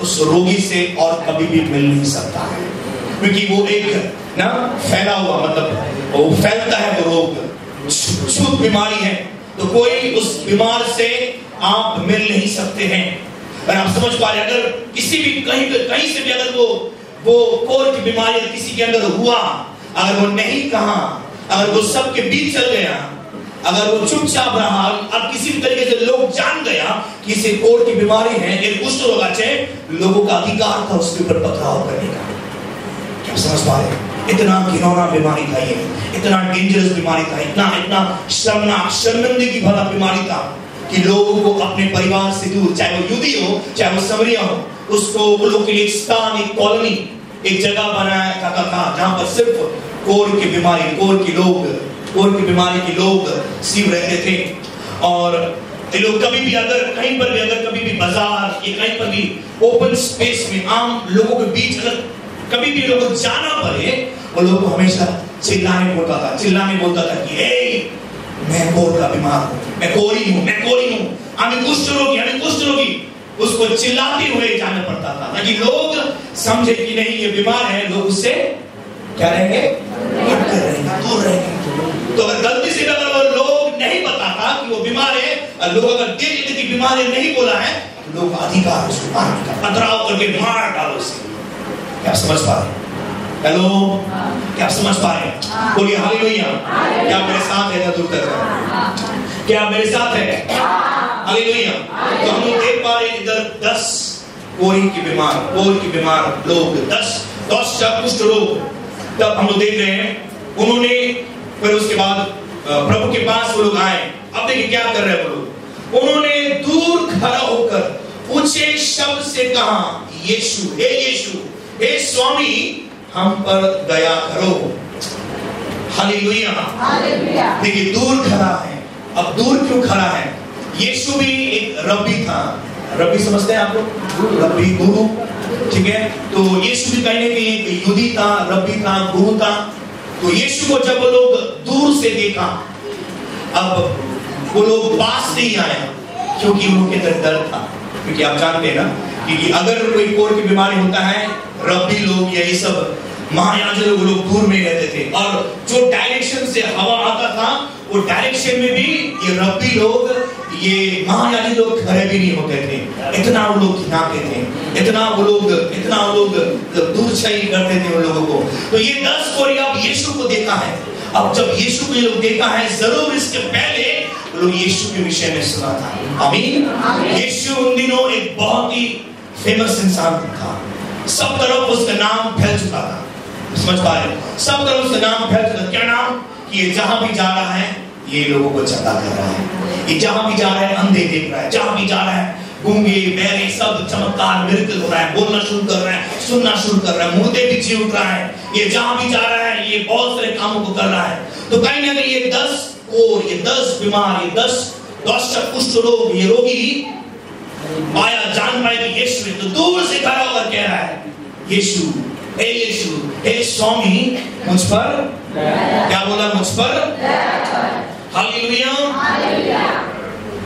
उस रोगी से और कभी भी मिल नहीं सकता है, क्योंकि वो एक ना फैला हुआ, मतलब वो फैलता है, वो रोग छूत बीमारी है, तो कोई उस बीमार से आप मिल नहीं सकते हैं। और आप समझ पा रहे, अगर किसी भी कहीं से भी अगर वो कोर की बीमारी किसी के अंदर हुआ, अगर वो नहीं कहा, अगर वो सबके बीच चल गया, अगर वो चुपचाप रहा, अब किसी भी तरीके से लोग जान गया कि इसे कोढ़ की बीमारी है, एक कुष्ठ रोग है, लोगों का अधिकार था उसके ऊपर पथराव करने का। क्या समझ पा रहे? इतना घिनौना बीमारी था ये, इतना डेंजरस बीमारी था, इतना शर्मनाक, शर्मिंदगी भरा बीमारी था कि लोगों को अपने परिवार से दूर, चाहे वो यूदी हो चाहे वो समरिया हो, उसको लोगों के लिए एक स्थान, एक कॉलोनी, एक जगह बनाया था जहां पर सिर्फ कोढ़ की बीमारी, कोढ़ की बीमारी के लोग सिर्फ रहते थे। और ये लोग कभी भी अगर कहीं पर भी, अगर कभी भी बाजार या कहीं पर भी ओपन स्पेस में आम लोगों के बीच अगर कभी भी लोगों को जाना पड़े, वो लोग हमेशा चिल्लाने बोलता था कि ए, मैं कोढ़ का बीमार हूँ, मैं कोढ़ी हूँ, हमें कुष्ठ रोगी, उसको चिल्लाते हुए जाना पड़ता था ताकि लोग समझे कि नहीं ये बीमार है, लोग उससे क्या रहेंगे, दूर रहेंगे। तो अगर गलती से अगर वो लोग नहीं बताता कि वो बीमार है, और लोग अगर देख लेते कि बीमार है, नहीं बोला है, तो लोग अधिकार उसको मारने का, पथराव करके मार डालो उसे। क्या समझ पा रहे? हेलो, क्या समझ पा रहे? बोलिए हालेलुया। क्या मेरे साथ है? दूर तक क्या मेरे साथ है? हालेलुया। तो हम लोग देख पा रहे इधर 10 कोढ़ की बीमार लोग, 10 कुष्ठ रोग, तब हम लोग देख रहे हैं उन्होंने, फिर उसके बाद प्रभु के पास वो लोग आए। अब देखिए क्या कर रहे हैं वो लोग, उन्होंने दूर खड़ा होकर ऊंचे शब्द से कहा, यीशु, हे स्वामी, हम पर दया करो। हालेलुया। देखिए दूर खड़ा है। अब दूर क्यों खड़ा है? यीशु भी एक रब्बी था। रब्बी समझते हैं आप लोग? रब्बी, गुरु, ठीक है। तो यीशु भी कहीं ना कहीं एक यूदी था, रब्बी था, गुरु था। तो यीशु को जब वो लोग दूर से देखा, अब वो लोग पास नहीं आया क्योंकि उनके अंदर डर था। क्योंकि आप जानते हैं ना कि अगर कोई कोढ़ की बीमारी होता है, रब्बी लोग, यही सब महायाजक लोग दूर में रहते थे, और जो डायरेक्शन से हवा आता था वो डायरेक्शन में भी ये रब्बी लोग, ये महायाजक लोग खड़े भी नहीं होते थे। इतना वो लोग खिलाते थे, इतना वो लोग दूरछाई करते थे उन लोगों को। तो ये 10 कोढ़ अब यीशु को देखा है। अब जब यीशु को ये लोग देखा है, जरूर इसके पहले लोग यीशु के विषय में सुना था। आमीन। यीशु उन दिनों एक बहुत ही फेमस इंसान था, सब तरफ उसका नाम फैल चुका था। समझ पा रहे? सब तरफ उसका नाम फैल चुका। क्या नाम? कि ये जहां भी जा रहा है ये लोगों को चंगा कर रहा है, ये जहां भी जा रहा है अंधे देख रहा है, जहां भी जा रहा है गूंगे बहरे सब चमत्कार मिरेकल हो रहा है, बोलना शुरू कर रहा है, सुनना शुरू कर रहा है, मुर्दे भी जी उठ रहा है। ये जहां भी जा रहा है ये बहुत सारे कामों को कर रहा है। तो कहीं ना कहीं ये 10 कोढ़, ये 10 बीमार, ये 10 कुष्ठ रोग, ये रोगी आया, जान पाए कि यीशु है, तो दूर से खड़ा होकर कह रहा है, यीशु, हे स्वामी, मुझ पर क्या बोला? मुझ पर। हालेलुया।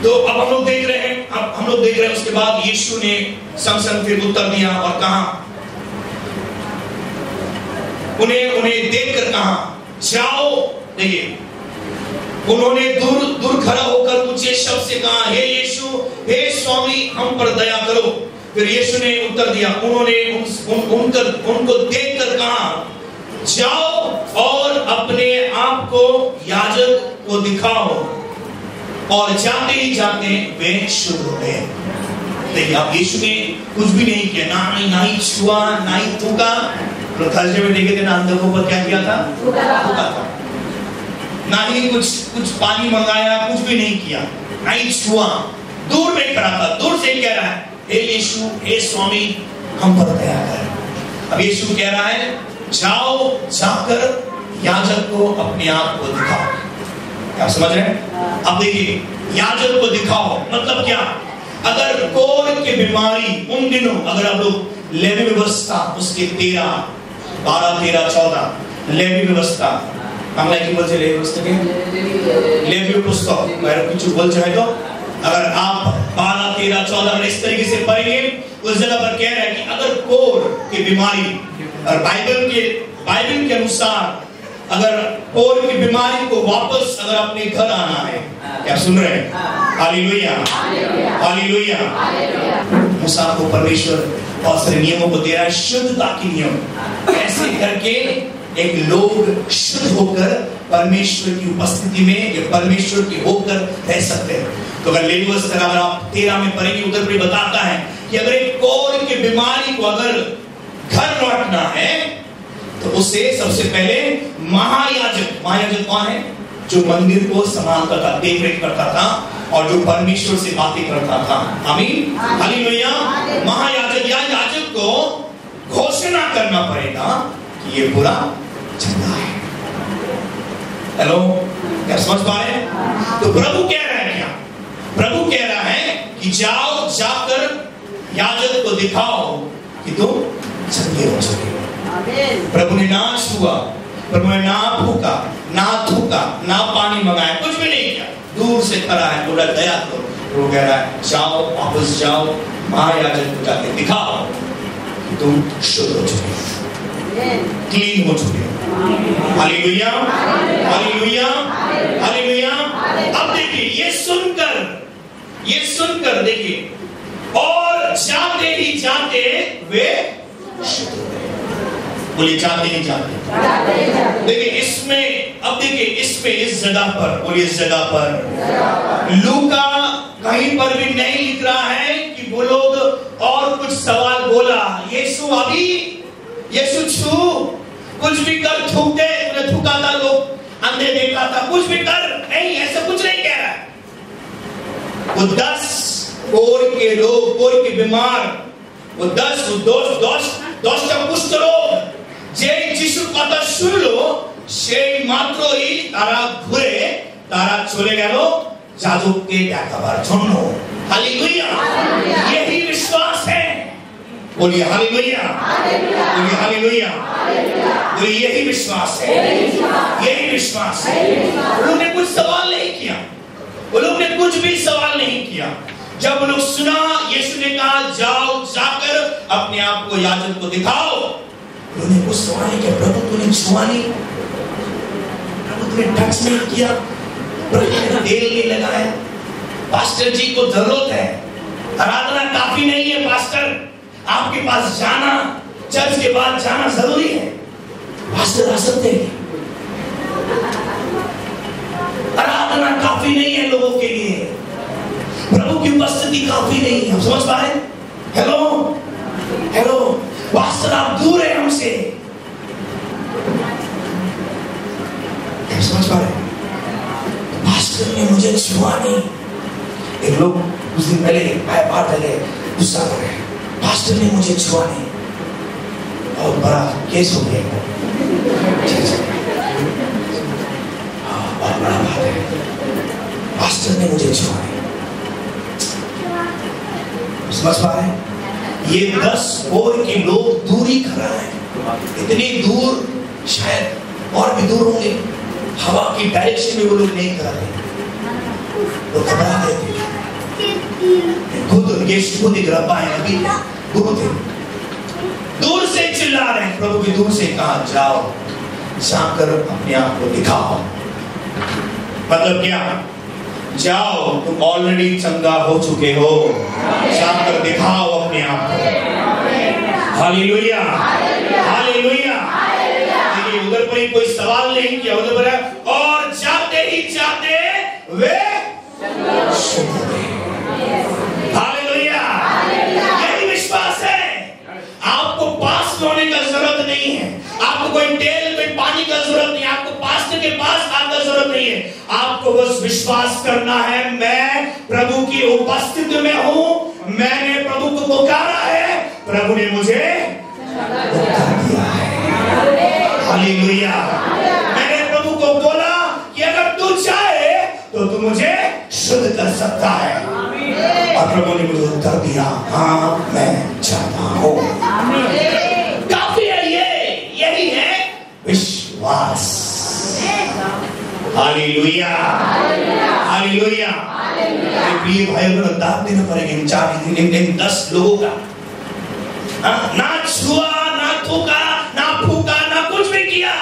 तो अब हम लोग देख रहे हैं, उसके बाद यीशु ने संग फिर उत्तर दिया और कहा, उन्हें देखकर कहा, जाओ। देखिए, उन्होंने दूर खड़ा होकर ऊंचे शब्द से कहा, हे यीशु, हे स्वामी, हम पर दया करो। फिर यीशु ने उत्तर दिया, उन्होंने उनको देखकर कहा, जाओ और अपने आप को याजक को दिखाओ। और जाते ही जाते वे शुद्ध हो गए। देखिए, अब यीशु ने कुछ भी नहीं किया, ना ही छुआ, ना ही थूका। तो तर्जुमे में देखे थे ना, अंधों को पर क्या किया था? थूका था। ना ही कुछ पानी मंगाया, कुछ भी नहीं किया, ना ही छुआ, दूर में खड़ा था, दूर से कह रहा है, हे यीशु, हे स्वामी, हम पर दया कर। अब यीशु कह रहा है, जाओ, जाकर याजक को अपने आप को दिखाओ। क्या समझ रहे हैं? अब देखिए, याजक को दिखाओ मतलब क्या? अगर कोढ़ की बीमारी उन दिनों, अगर आप लोग लेवी व्यवस्था उसके 12, 13, 14 लेवी व्यवस्था, बांग्ला की बोल से लेवी व्यवस्था के लेवी पुस्तक मैंने कुछ बोल चाहे तो, अगर आप 12, 13, 14 इस तरीके से पढ़ेंगे, उस जगह पर कह रहा है कि अगर कोढ़ की बीमारी, और बाइबल के अनुसार अगर कोढ़ की बीमारी को वापस अगर अपने घर आना है, क्या सुन रहे हैं? Hallelujah, hallelujah. मूसा को परमेश्वर बहुत सारे नियमों को दे रहा है, शुद्धता के नियम, ऐसे करके एक लोग शुद्ध होकर परमेश्वर की उपस्थिति में या परमेश्वर की होकर रह सकते हैं। तो अगर लेवियस अगर आप 13 में पढ़ेंगे उधर भी बताता है कि अगर एक कोढ़ की बीमारी को अगर घर लौटना है तो उसे सबसे पहले महायाजक कौन है? जो मंदिर को संभालता था, देखरेख करता था और जो परमेश्वर से बातें करता था। आमीन, हालेलुया। महायाजक या याजक को घोषणा करना पड़ेगा कि ये बुरा चंगा है। हेलो, क्या समझ पा रहे हैं? तो प्रभु कह रहा है क्या? प्रभु कह रहा है कि जाओ, जाकर याजक को दिखाओ कि तुम चंगे हो चुके हो। प्रभु ने ना छुआ, प्रभु ने ना फूका, ना थूका, ना पानी मंगाया, कुछ भी नहीं किया, दूर से खड़ा है, बोला दया करो। प्रभु कह रहा है जाओ, वापस जाओ, महायाजक को जाके दिखाओ कि तुम शुद्ध हो चुके हो, क्लीन हो चुके हो। Hallelujah, hallelujah, hallelujah. अब देखिए, ये सुनकर देखिए, और जाते ही जाते वे शुद्ध हो गए। बोलिए जाते ही जाते। देखिए इसमें, अब देखिए इसमें, इस जगह पर, बोलिए इस जगह पर लूका कहीं पर भी नहीं लिख रहा है कि वो लोग और कुछ सवाल बोला, यीशु छू, कुछ भी कर, थूक दे, तूने थूका था, लोग अंधे देखा था, कुछ भी कर, नहीं, ऐसा कुछ नहीं कह रहा है। वो 10 कोढ़ के लोग, कोढ़ के बीमार, वो 10 দশটা কুষ্ঠ রোগ যে যিশুর কথা শুনলো সেই মাত্রই তারা ঘুরে তারা চলে গেল যাজককে দেখাবার জন্য। हालेलुया, यही विश्वास है। बोलिए हालेलुया, बोलिए हालेलुया, बोलिए यही विश्वास है, यही विश्वास है। उन्होंने ने कुछ सवाल नहीं किया, वो लोग ने कुछ भी सवाल नहीं किया। जब वो लोग सुना यीशु ने कहा जाओ, जाकर अपने आप को याजक को दिखाओ, उन्होंने कुछ सवाल नहीं किया। प्रभु तूने छुआ नहीं, प्रभु तूने टच नहीं किया, प्रभु ने तेल नहीं लगाया, पास्टर जी को जरूरत है, आराधना काफी नहीं है पास्टर, आपके पास जाना, चर्च के बाद जाना जरूरी है, पास्टर आ सकते हैं, आराधना काफी नहीं है लोगों के लिए, प्रभु की उपस्थिति काफी नहीं है। समझ पा रहे? हेलो हेलो, पास्टर आप दूर है हमसे, समझ पा रहे? पास्टर ने मुझे छुआ नहीं। एक लोग कुछ दिन पहले बात लगे, गुस्सा कर रहे, पास्टर ने मुझे छुआ नहीं, बहुत बड़ा केस हो गया, बहुत बड़ा बात है, पास्टर ने मुझे छुआ नहीं। समझ पा रहे? ये 10 कोढ़ के लोग दूरी खड़ा है, इतनी दूर, शायद और भी दूर होंगे, हवा की डायरेक्शन में वो लोग नहीं खड़ा है, वो घबरा गए थे, खुद यीशु को दिख रहा पाए, अभी दूर थे, दूर से चिल्ला रहे हैं। प्रभु की दूर से कहा जाओ, जाकर अपने आप को दिखाओ। मतलब क्या? जाओ, तुम ऑलरेडी चंगा हो चुके हो, जाकर दिखाओ अपने आप को। Hallelujah, hallelujah. देखिए उधर पर ही कोई सवाल नहीं किया, उधर पर और जाते ही जाते वे शुद्ध हो गए। हालेलुया, यही विश्वास है। आपको पास होने का जरूरत नहीं है, आपको कोई तेल में पानी का जरूरत नहीं, आपको पास्टर के पास आने का जरूरत नहीं है, आपको बस विश्वास करना है मैं प्रभु की उपस्थिति में हूं, मैंने प्रभु को पुकारा है, प्रभु ने मुझे पुकार दिया है। हालेलुया, मैंने प्रभु को बोला कि अगर तू चाहे तो तू मुझे शुद्ध कर सकता है, और प्रभु ने मुझे उत्तर दिया हाँ मैं चाहता हूं। काफी है, यही है विश्वास। Hallelujah, hallelujah. प्रिय भाई बहनों, दाद देना पड़ेगा इन 10 लोगों का। ना छुआ, ना थूका, ना फूका, ना कुछ भी किया,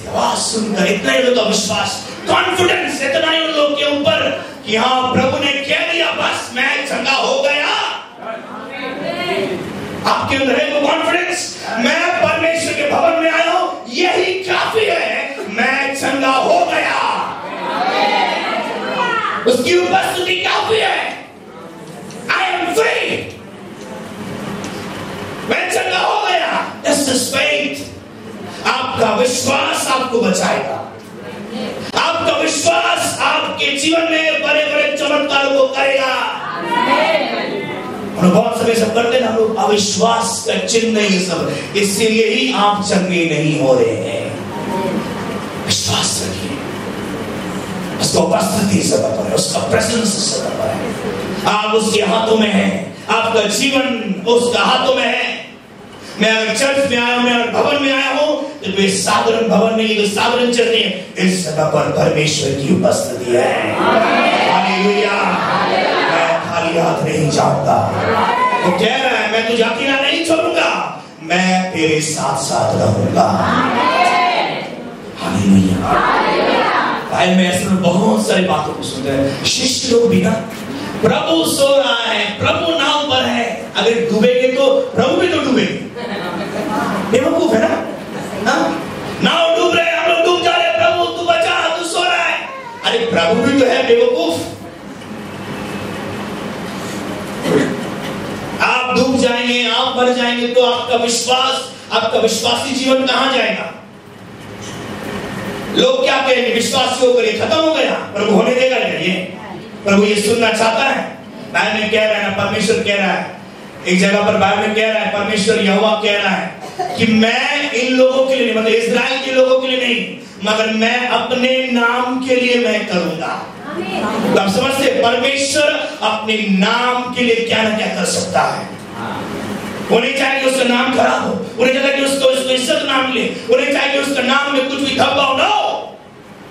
आवाज सुनकर इतना ही लोगों का विश्वास, कॉन्फिडेंस इतना ही उन लोगों के ऊपर कि हाँ प्रभु ने कह दिया बस मैं चंगा हो गया। आपके अंदर है वो कॉन्फिडेंस, मैं परमेश्वर के भवन में आया हूं, यही काफी है, मैं चंगा आपको बचाएगा। आपका विश्वास आपके जीवन में बड़े बड़े चमत्कारों को करेगा। और बहुत समय सब करते हैं हम लोग, अविश्वास का चिन्ह ये सब, इसीलिए ही आप चंगे नहीं हो रहे हैं। विश्वास रखिए, उसका उपस्थिति सदा पर है, उसका प्रेजेंस सदा पर है। आप उसके हाथों में हैं, आपका जीवन उसका हाथों में है। मैं अगर चर्च में आया हूं, मैं अगर भवन में आया हूं, तो कोई साधारण भवन नहीं, कोई साधारण चर्च नहीं है। इस जगह पर परमेश्वर की उपस्थिति है। हालेलुया। मैं खाली हाथ नहीं जाऊंगा। वो कह रहा है मैं तुझे अकेला नहीं छोड़ूंगा, मैं तेरे साथ साथ रहूंगा। हालेलुया। भाई मैं ऐसे में बहुत सारी बातों को सुनते हैं। शिष्य लोग भी ना, प्रभु सो रहा है, प्रभु नाव पर है, अगर डूबेंगे तो प्रभु भी तो डूबेंगे। बेवकूफ है ना? नाव डूब रहे, हम लोग डूब जा रहे, प्रभु तू बचा, तू सो रहा है। अरे प्रभु भी तो है बेवकूफ। आप डूब जाएंगे, आप मर जाएंगे तो आपका विश्वास, आपका विश्वासी जीवन कहां जाएगा? लोग क्या कहेंगे? विश्वासी होकर ये खत्म हो गया, प्रभु होने देगा क्या? ये प्रभु ये सुनना चाहता है? बाइबल में कह रहा है ना, परमेश्वर कह रहा है, एक जगह पर बाइबल में कह रहा है, परमेश्वर यहोवा कह रहा है कि मैं इन लोगों के लिए, मतलब इस्राएल के लोगों के लिए नहीं, मगर मैं अपने नाम के लिए मैं करूंगा। तो आप समझते, परमेश्वर अपने नाम के लिए क्या ना क्या कर सकता है। वो नहीं चाहे कि उसका नाम खराब हो, उन्हें चाहे कि उसको इज्जत ना मिले, उन्हें चाहे कि उसका नाम में कुछ भी धब्बा ना हो,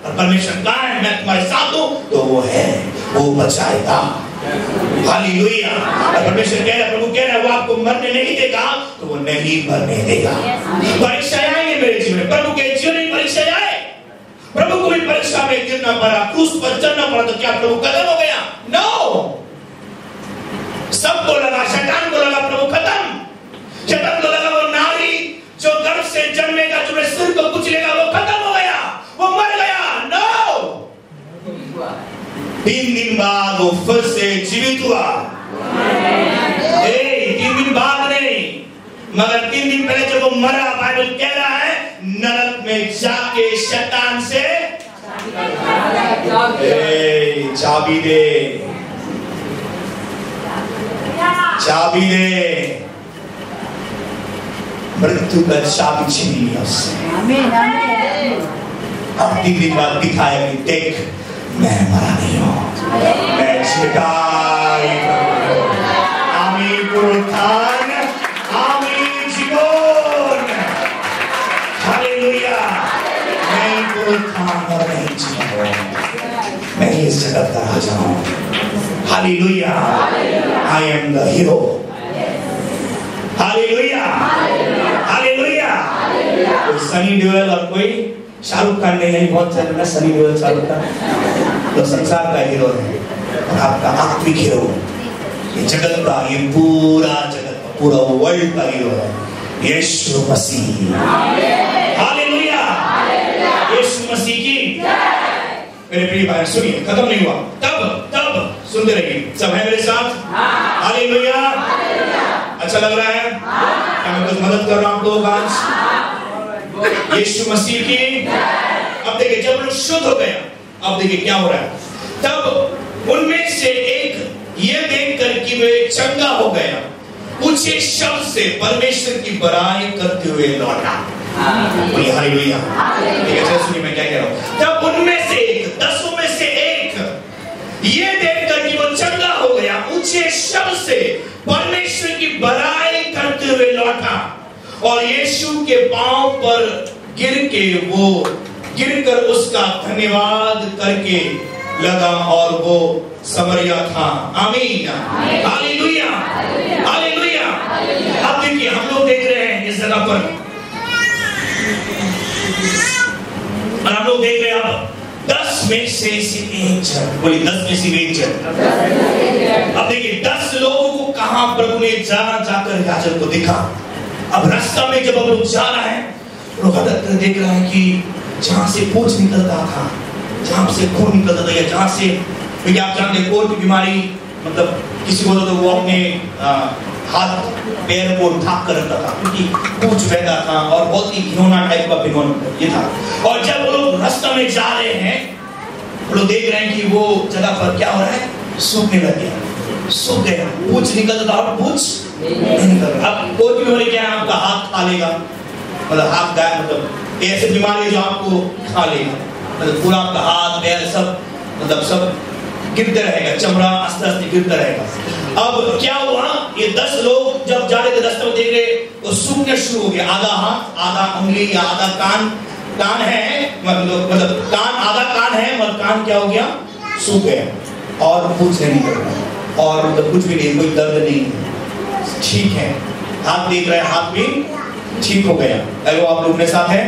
और परमेश्वर कहा है मैं तुम्हारे साथ हूं, तो वो है, वो बचाएगा। हालेलुया। परमेश्वर कह रहा है, प्रभु कह रहा है, वो आपको मरने नहीं देगा, तो वो नहीं मरने देगा। परीक्षा आएंगे मेरे जीवन में, प्रभु के जीवन में परीक्षा आए, प्रभु को भी परीक्षा में गिरना पड़ा, क्रूस पर चढ़ना पड़ा, तो क्या प्रभु खत्म हो गया? नो। सबको लगा, शैतान को लगा प्रभु खत्म, शैतान को लगा वो नारी जो गर्भ से जन्मेगा, जो सिर को कुचलेगा, वो खत्म हो गया, वो मर गया। नो। 3 दिन बाद वो फिर से जीवित हुआ। 3 दिन बाद नहीं, मगर 3 दिन पहले जब वो मरा, बाइबल कह रहा है नरक में जाके शैतान से चाबी दे, चाबी दे, मृत्यु का चाबी छीन लिया उससे। अब 3 दिन बाद दिखाया कि देख मैं मरा नहीं हूं, मैं जिंदा हूं। आमीन पुरुषान, आमीन जीवन। हालेलुया। मैं पुरुषान और नहीं जीवन, मैं इस जगत का राजा हूं। Hallelujah. I am the hero. Hallelujah. Hallelujah. कोई सनी देओल और कोई शाहरुख खान नहीं, बहुत चल रहा सनी देओल शाहरुख खान तो संसार का हीरो है, और आपका आत्मिक हीरो ये जगत का, ये पूरा जगत का, पूरा वर्ल्ड का हीरो है यीशु मसीह। हालेलुया। यीशु मसीह की मेरे प्रिय भाई सुनिए, खत्म नहीं हुआ, तब सुनते रहिए, सब है मेरे साथ? हालेलुया। अच्छा लग रहा है? क्या मैं कुछ मदद कर रहा हूं आप लोगों का? यीशु मसीह की। अब देखिए, जब लोग शुद्ध हो गया, अब देखिए क्या हो रहा है। तब उनमें से एक ये देखकर कि वे चंगा हो गया, ऊंचे शब्द से परमेश्वर की बड़ाई करते हुए लौटा। हालेलुया। ठीक है, सुनिए मैं क्या कह रहा हूं। तब उनमें से एक, 10 में से एक ये देखकर कि वो चंगा हो गया, ऊंचे शब्द से परमेश्वर की बड़ाई करते हुए लौटा, और यीशु के पांव पर गिरकर उसका धन्यवाद करके लगा, और वो समरिया था। आमीन। हालेलुया। हालेलुया। अब देखिए, हम लोग देख रहे हैं इस जगह पर, और हम लोग देख रहे हैं अब 10 में से एक जन, बोलिए 10 में से एक जन। अब देखिए 10 लोगों को कहां प्रभु ने जाकर याजक को देखा। अब रास्ता में जब हम लोग जा रहे हैं, तो देख रहा है कि जहां से पूंछ निकलता था, जहां से खून निकलता था, या जहां से, क्योंकि आप जानते हैं कोई भी बीमारी, मतलब किसी को तो वो अपने हाथ पैर को उठा कर रखा था, क्योंकि पूछ बहता था और बहुत ही घिनौना टाइप का भिगोना ये था। और जब वो लोग रास्ते में जा रहे हैं, वो लोग देख रहे हैं कि वो जगह पर क्या हो रहा है, सूखने लग गया, सूख गया, पूछ निकलता और पूछ नहीं निकल रहा। अब कोई भी बीमारी क्या है, आपका हाथ खा लेगा, मतलब हाथ गायब, मतलब ऐसे बीमारी है जो आपको खा लेगा, मतलब पूरा आपका हाथ पैर सब मतलब सब गिरते रहेगा, चमड़ा आस्ते आस्ते गिरता रहेगा। अब क्या हुआ, ये 10 लोग जब जा रहे थे रास्ते में देख रहे तो सूखने शुरू हो गया, आधा हाथ आधा उंगली या आधा कान, कान है मतलब कान आधा कान है मगर कान क्या हो गया, सूख गया और कुछ नहीं निकल रहा और मतलब कुछ भी नहीं, कोई दर्द नहीं, ठीक है। हाथ देख रहे हैं, हाथ भी ठीक हो गया। हेलो, आप लोग मेरे साथ हैं?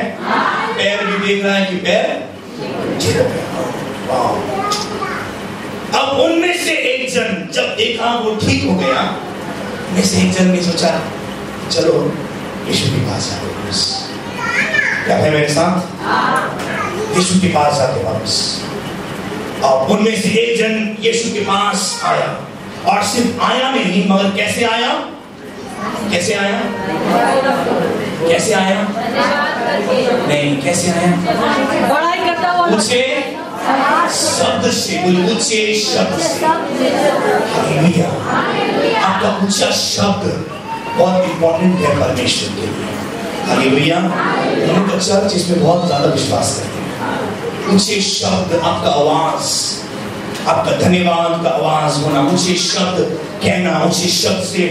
पैर भी देख रहे हैं कि पैर ठीक हो गया। अब उनमें से एक जन जब देखा वो ठीक हो गया, उनमें से एक जन ने सोचा चलो यीशु के पास जाते वापस। क्या है मेरे साथ? यीशु के पास जाते वापस। और उनमें से एक जन यीशु के पास आया, और सिर्फ आया नहीं मगर कैसे आया, कैसे आया, कैसे आया, नहीं कैसे आया, बड़ाई करता हुआ ऊंचे शब्द से, बोले ऊंचे शब्द से। हालेलुया। आपका ऊंचा शब्द बहुत इंपॉर्टेंट है परमेश्वर के लिए। हालेलुया। हम लोग चर्च इसमें बहुत ज्यादा विश्वास करते हैं। ऊंचे शब्द, आपका आवाज, आपका धन्यवाद का आवाज होना, ऊंचे शब्द कहना, ऊंचे शब्द से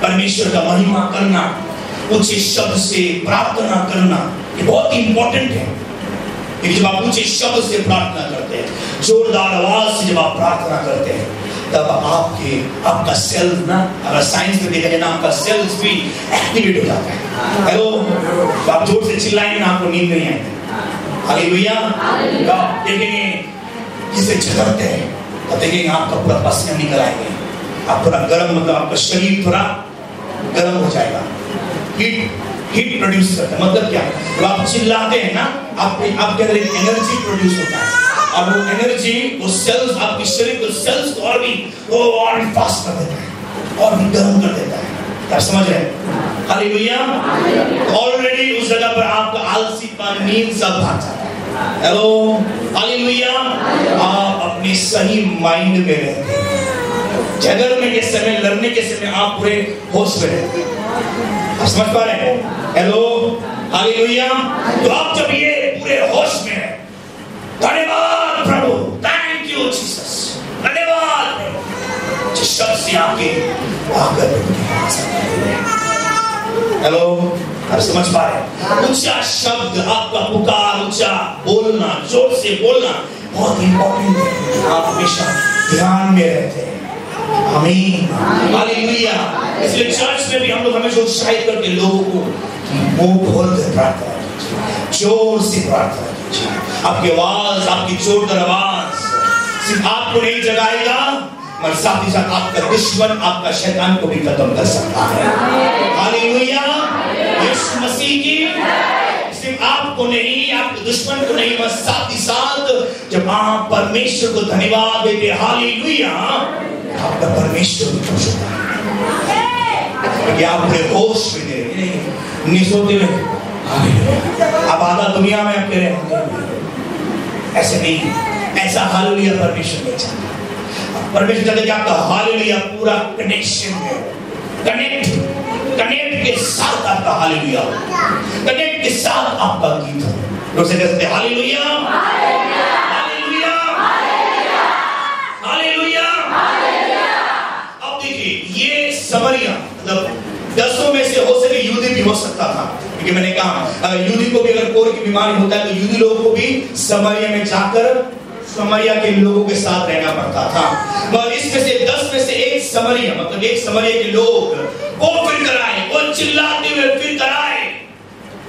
परमेश्वर का महिमा करना, ऊंचे शब्द से प्रार्थना करना, ये बहुत इंपॉर्टेंट है। जब आप ऊंचे शब्द से प्रार्थना करते हैं, जोरदार आवाज से जब आप प्रार्थना करते हैं, तब आपका सेल्फ ना, अगर साइंस में देखा जाए ना, आपका सेल्फ भी एक्टिवेट हो जाता है। हेलो, तो आप जोर से चिल्लाएंगे ना, आपको नींद नहीं आएगी। हालेलुया। आप देखेंगे जिसे झगड़ते हैं, तो देखेंगे आपका पूरा पसीना निकल आएंगे, आप थोड़ा गर्म, मतलब आपका शरीर थोड़ा गर्म हो जाएगा, हीट प्रोड्यूस करता है। मतलब क्या, जब आप चिल्लाते हैं ना, आपके अंदर एक एनर्जी प्रोड्यूस होता है, और वो एनर्जी वो सेल्स, आपके शरीर के सेल्स को और भी फास्ट कर देता है और भी गर्म कर देता है। आप समझ रहे हैं? हालेलुया। ऑलरेडी उस जगह पर आपका आलसीपन, नींद सब भाग जाता है। Hello, hallelujah. आप अपने सही माइंड में रहते हैं, झगड़ने के समय, लड़ने के समय आप पूरे होश में रहते हैं। आप समझ पा रहे हैं? Hello, hallelujah. तो आप जब ये पूरे होश में हैं, धन्यवाद प्रभु, थैंक यू जीसस, धन्यवाद प्रभु, जिस शब्द से आपके आकर हेलो, आप समझ पा रहे हैं? ऊंचा शब्द, आपका पुकार, ऊंचा बोलना, जोर से बोलना बहुत इंपॉर्टेंट है। आप हमेशा ध्यान में रहते हैं। आमीन, हालेलुया। इसलिए चर्च में भी हम लोग हमेशा उत्साहित करके लोगों को मुंह खोल कर प्रार्थना कीजिए, जोर से प्रार्थना कीजिए। आपकी आवाज, आपकी जोरदार आवाज सिर्फ आपको नहीं जगाएगा, मगर साथ ही साथ आपका दुश्मन, आपका शैतान को भी खत्म कर सकता है। हालेलुया। यीशु मसीह की सिर्फ आपको नहीं, आपके दुश्मन को नहीं, मगर साथ ही साथ जब आप परमेश्वर को धन्यवाद देते, हालेलुया, आपका परमेश्वर भी खुश होता है। आप पूरे होश में दे नहीं सोते हुए अब आधा दुनिया में आप कह रहे होंगे, ऐसे नहीं, ऐसा हालेलुया परमेश्वर नहीं चाहता। परमेश्वर चाहते कि आपका हालेलुया पूरा कनेक्शन में, कनेक्ट के साथ आपका हालेलुया, कनेक्ट के साथ आपका गीत हो। लोग से कहते हैं हालेलुया, हालेलुया, हालेलुया। अब देखिए, ये समरिया मतलब 10 में से हो सके यूदी भी हो सकता था, क्योंकि मैंने कहा यूदी को भी अगर कोई की बीमारी होता है तो यूदी लोगों को भी समरिया में जाकर समरिया के लोगों के साथ रहना पड़ता था। मगर इसमें से 10 में से एक समरिया, मतलब एक समरिया के लोग वो फिर कराए, वो चिल्लाते हुए फिर कराए।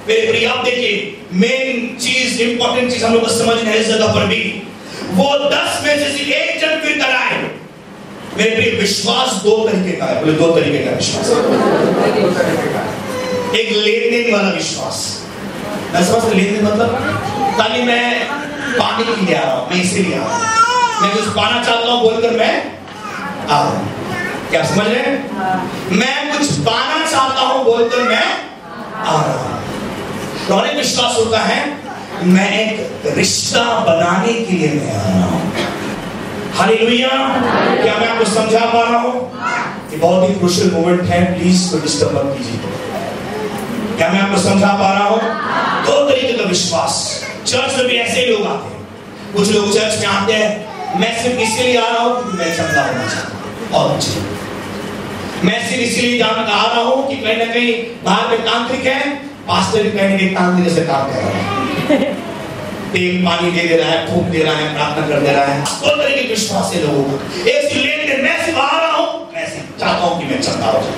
मेरे प्रिय, आप देखिए, मेन चीज, इंपॉर्टेंट चीज हम लोग को समझना है इस जगह पर भी, वो 10 में से सिर्फ एक जन फिर कराए। मेरे प्रिय, विश्वास 2 तरीके का है, बोले 2 तरीके का विश्वास। एक लेन देन वाला विश्वास, लेन देन मतलब ताकि मैं पानी के लिए आ रहा हूं, मैं इसीलिए आ रहा हूं, मैं कुछ पाना चाहता हूं बोलकर मैं आ रहा हूं। क्या समझ रहे हैं? मैं कुछ पाना चाहता हूं बोलकर मैं आ रहा हूं। और एक विश्वास होता है मैं एक रिश्ता बनाने के लिए मैं आ रहा हूं। हालेलुया। क्या मैं आपको समझा पा रहा हूं? ये बहुत ही क्रूशियल मोमेंट है, प्लीज कोई डिस्टर्ब मत कीजिए। क्या मैं आपको समझा पा रहा हूं? दो तरीके का विश्वास। चर्च में भी ऐसे ही लोग आते हैं। कुछ लोग चर्च में आते हैं, मैं सिर्फ इसलिए आ रहा हूं क्योंकि मैं चंगा होना चाहता हूं, और कुछ नहीं। मैं सिर्फ इसलिए आ रहा हूं कि कहीं ना कहीं बाहर में तांत्रिक है, पास्टर भी कहीं ना कहीं तांत्रिक से काम कर रहा है, तेल पानी दे रहा है, फूंक दे रहा है, प्रार्थना कर दे रहा है। दो तरह के विश्वास है लोगों का। एक लेन मैं सिर्फ आ रहा हूं, मैं सिर्फ चाहता हूं कि मैं चंगा हो जाऊं।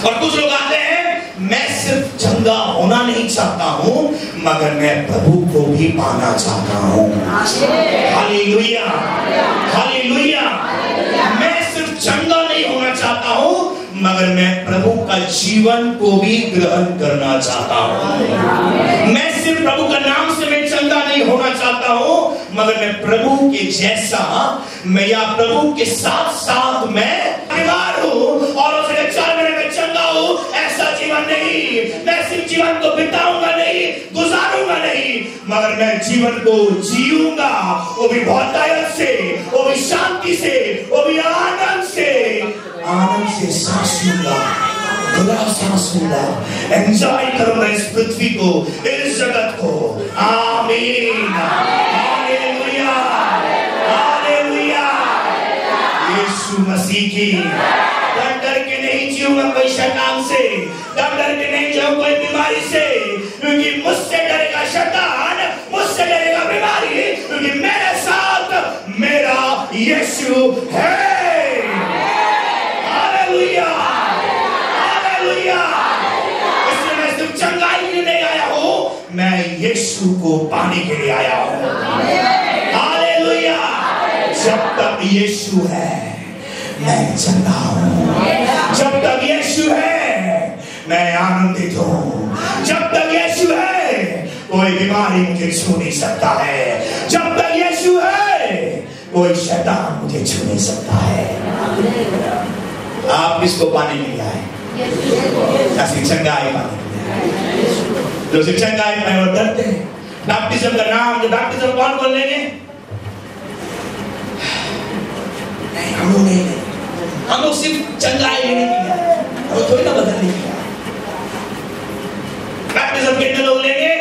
और कुछ लोग आते हैं, मैं सिर्फ चंगा होना नहीं चाहता हूं मगर मैं प्रभु को भी पाना चाहता हूं। Hallelujah, hallelujah. मैं सिर्फ चंगा नहीं होना चाहता हूं मगर मैं प्रभु का जीवन को भी ग्रहण करना चाहता हूं। मैं सिर्फ प्रभु का नाम से मैं चंगा नहीं होना चाहता हूं मगर मैं प्रभु के जैसा, मैं या प्रभु के साथ साथ मैं बीमार हूं और उसने 4 महीने में चंगा हूं, ऐसा जीवन नहीं। मैं सिर्फ जीवन को बिताऊंगा नहीं, गुजारूंगा नहीं, मगर मैं जीवन को जीऊंगा, वो भी बहुतायत से, वो भी शांति से, वो भी आनंद से सांस लूंगा, खुला सांस लूंगा, एंजॉय करूंगा इस पृथ्वी को, इस जगत को। आमीन, हालेलुया, हालेलुया। यीशु मसीह की डर के नहीं जीऊंगा कोई शैतान से, डर के नहीं जीऊंगा कोई बीमारी से, क्योंकि मुझसे डरेगा शैतान, मुझसे डरेगा बीमारी, क्योंकि मेरे साथ मेरा यीशु है। Hallelujah, hallelujah. इसलिए मैं सिर्फ चंगाई के लिए नहीं आया हूं, मैं यीशु को पाने के लिए आया हूं। हालेलुया। जब तक यीशु है मैं चंगा हूं, जब तक यीशु है मैं आनंदित हूं, जब तक यीशु है कोई बीमारी मुझे छू नहीं सकता है, जब तक यीशु है कोई शैतान मुझे छू नहीं सकता है। आप इसको पाने के लिए आए, चंगाई पाने के लिए आए। जो चंगाई पाए वो डरते हैं। बैप्टिज्म का नाम, जो बैप्टिज्म कौन लेंगे? नहीं, हम लोग नहीं, हम लोग सिर्फ चंगाई लेने के लिए आए, हम लोग थोड़ी ना बदलने के लिए आए। बैप्टिज्म कितने लोग लेंगे?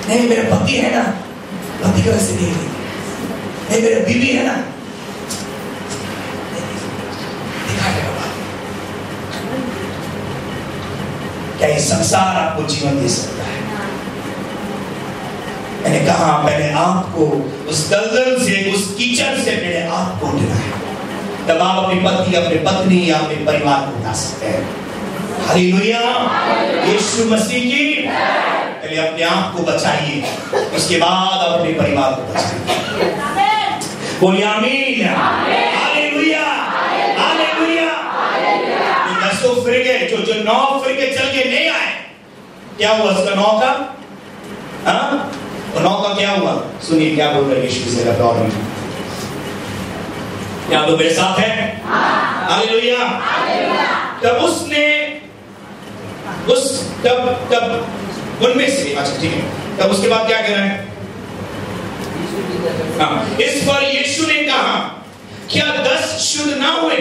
नहीं, मेरे पति है ना, पति की वजह से नहीं, नहीं मेरे बीवी है ना, क्या ये संसार आपको जीवन दे सकता है? मैंने कहा पहले आपको उस दलदल से, उस कीचड़ से पहले आपको उठना है, तब आप अपनी पति, अपने पत्नी या अपने परिवार को उठा सकते हैं। हालेलुया। यीशु मसीह की पहले अपने आप को बचाइए, उसके बाद अपने परिवार को बचाइए। बोलिए आमीन। Hallelujah, hallelujah. जो 10 फिरके, जो 9 फिरके चल के नहीं आए, क्या हुआ उसका 9 का? हाँ, 9 का क्या हुआ? सुनिए क्या बोल रहे यीशु से रब। और क्या तो मेरे साथ है? हालेलुया। तब उसने तब उनमें से, अच्छा ठीक है, तब उसके बाद क्या कह रहा है? हाँ, इस पर यीशु ने कहा क्या 10 शुद्ध ना हुए?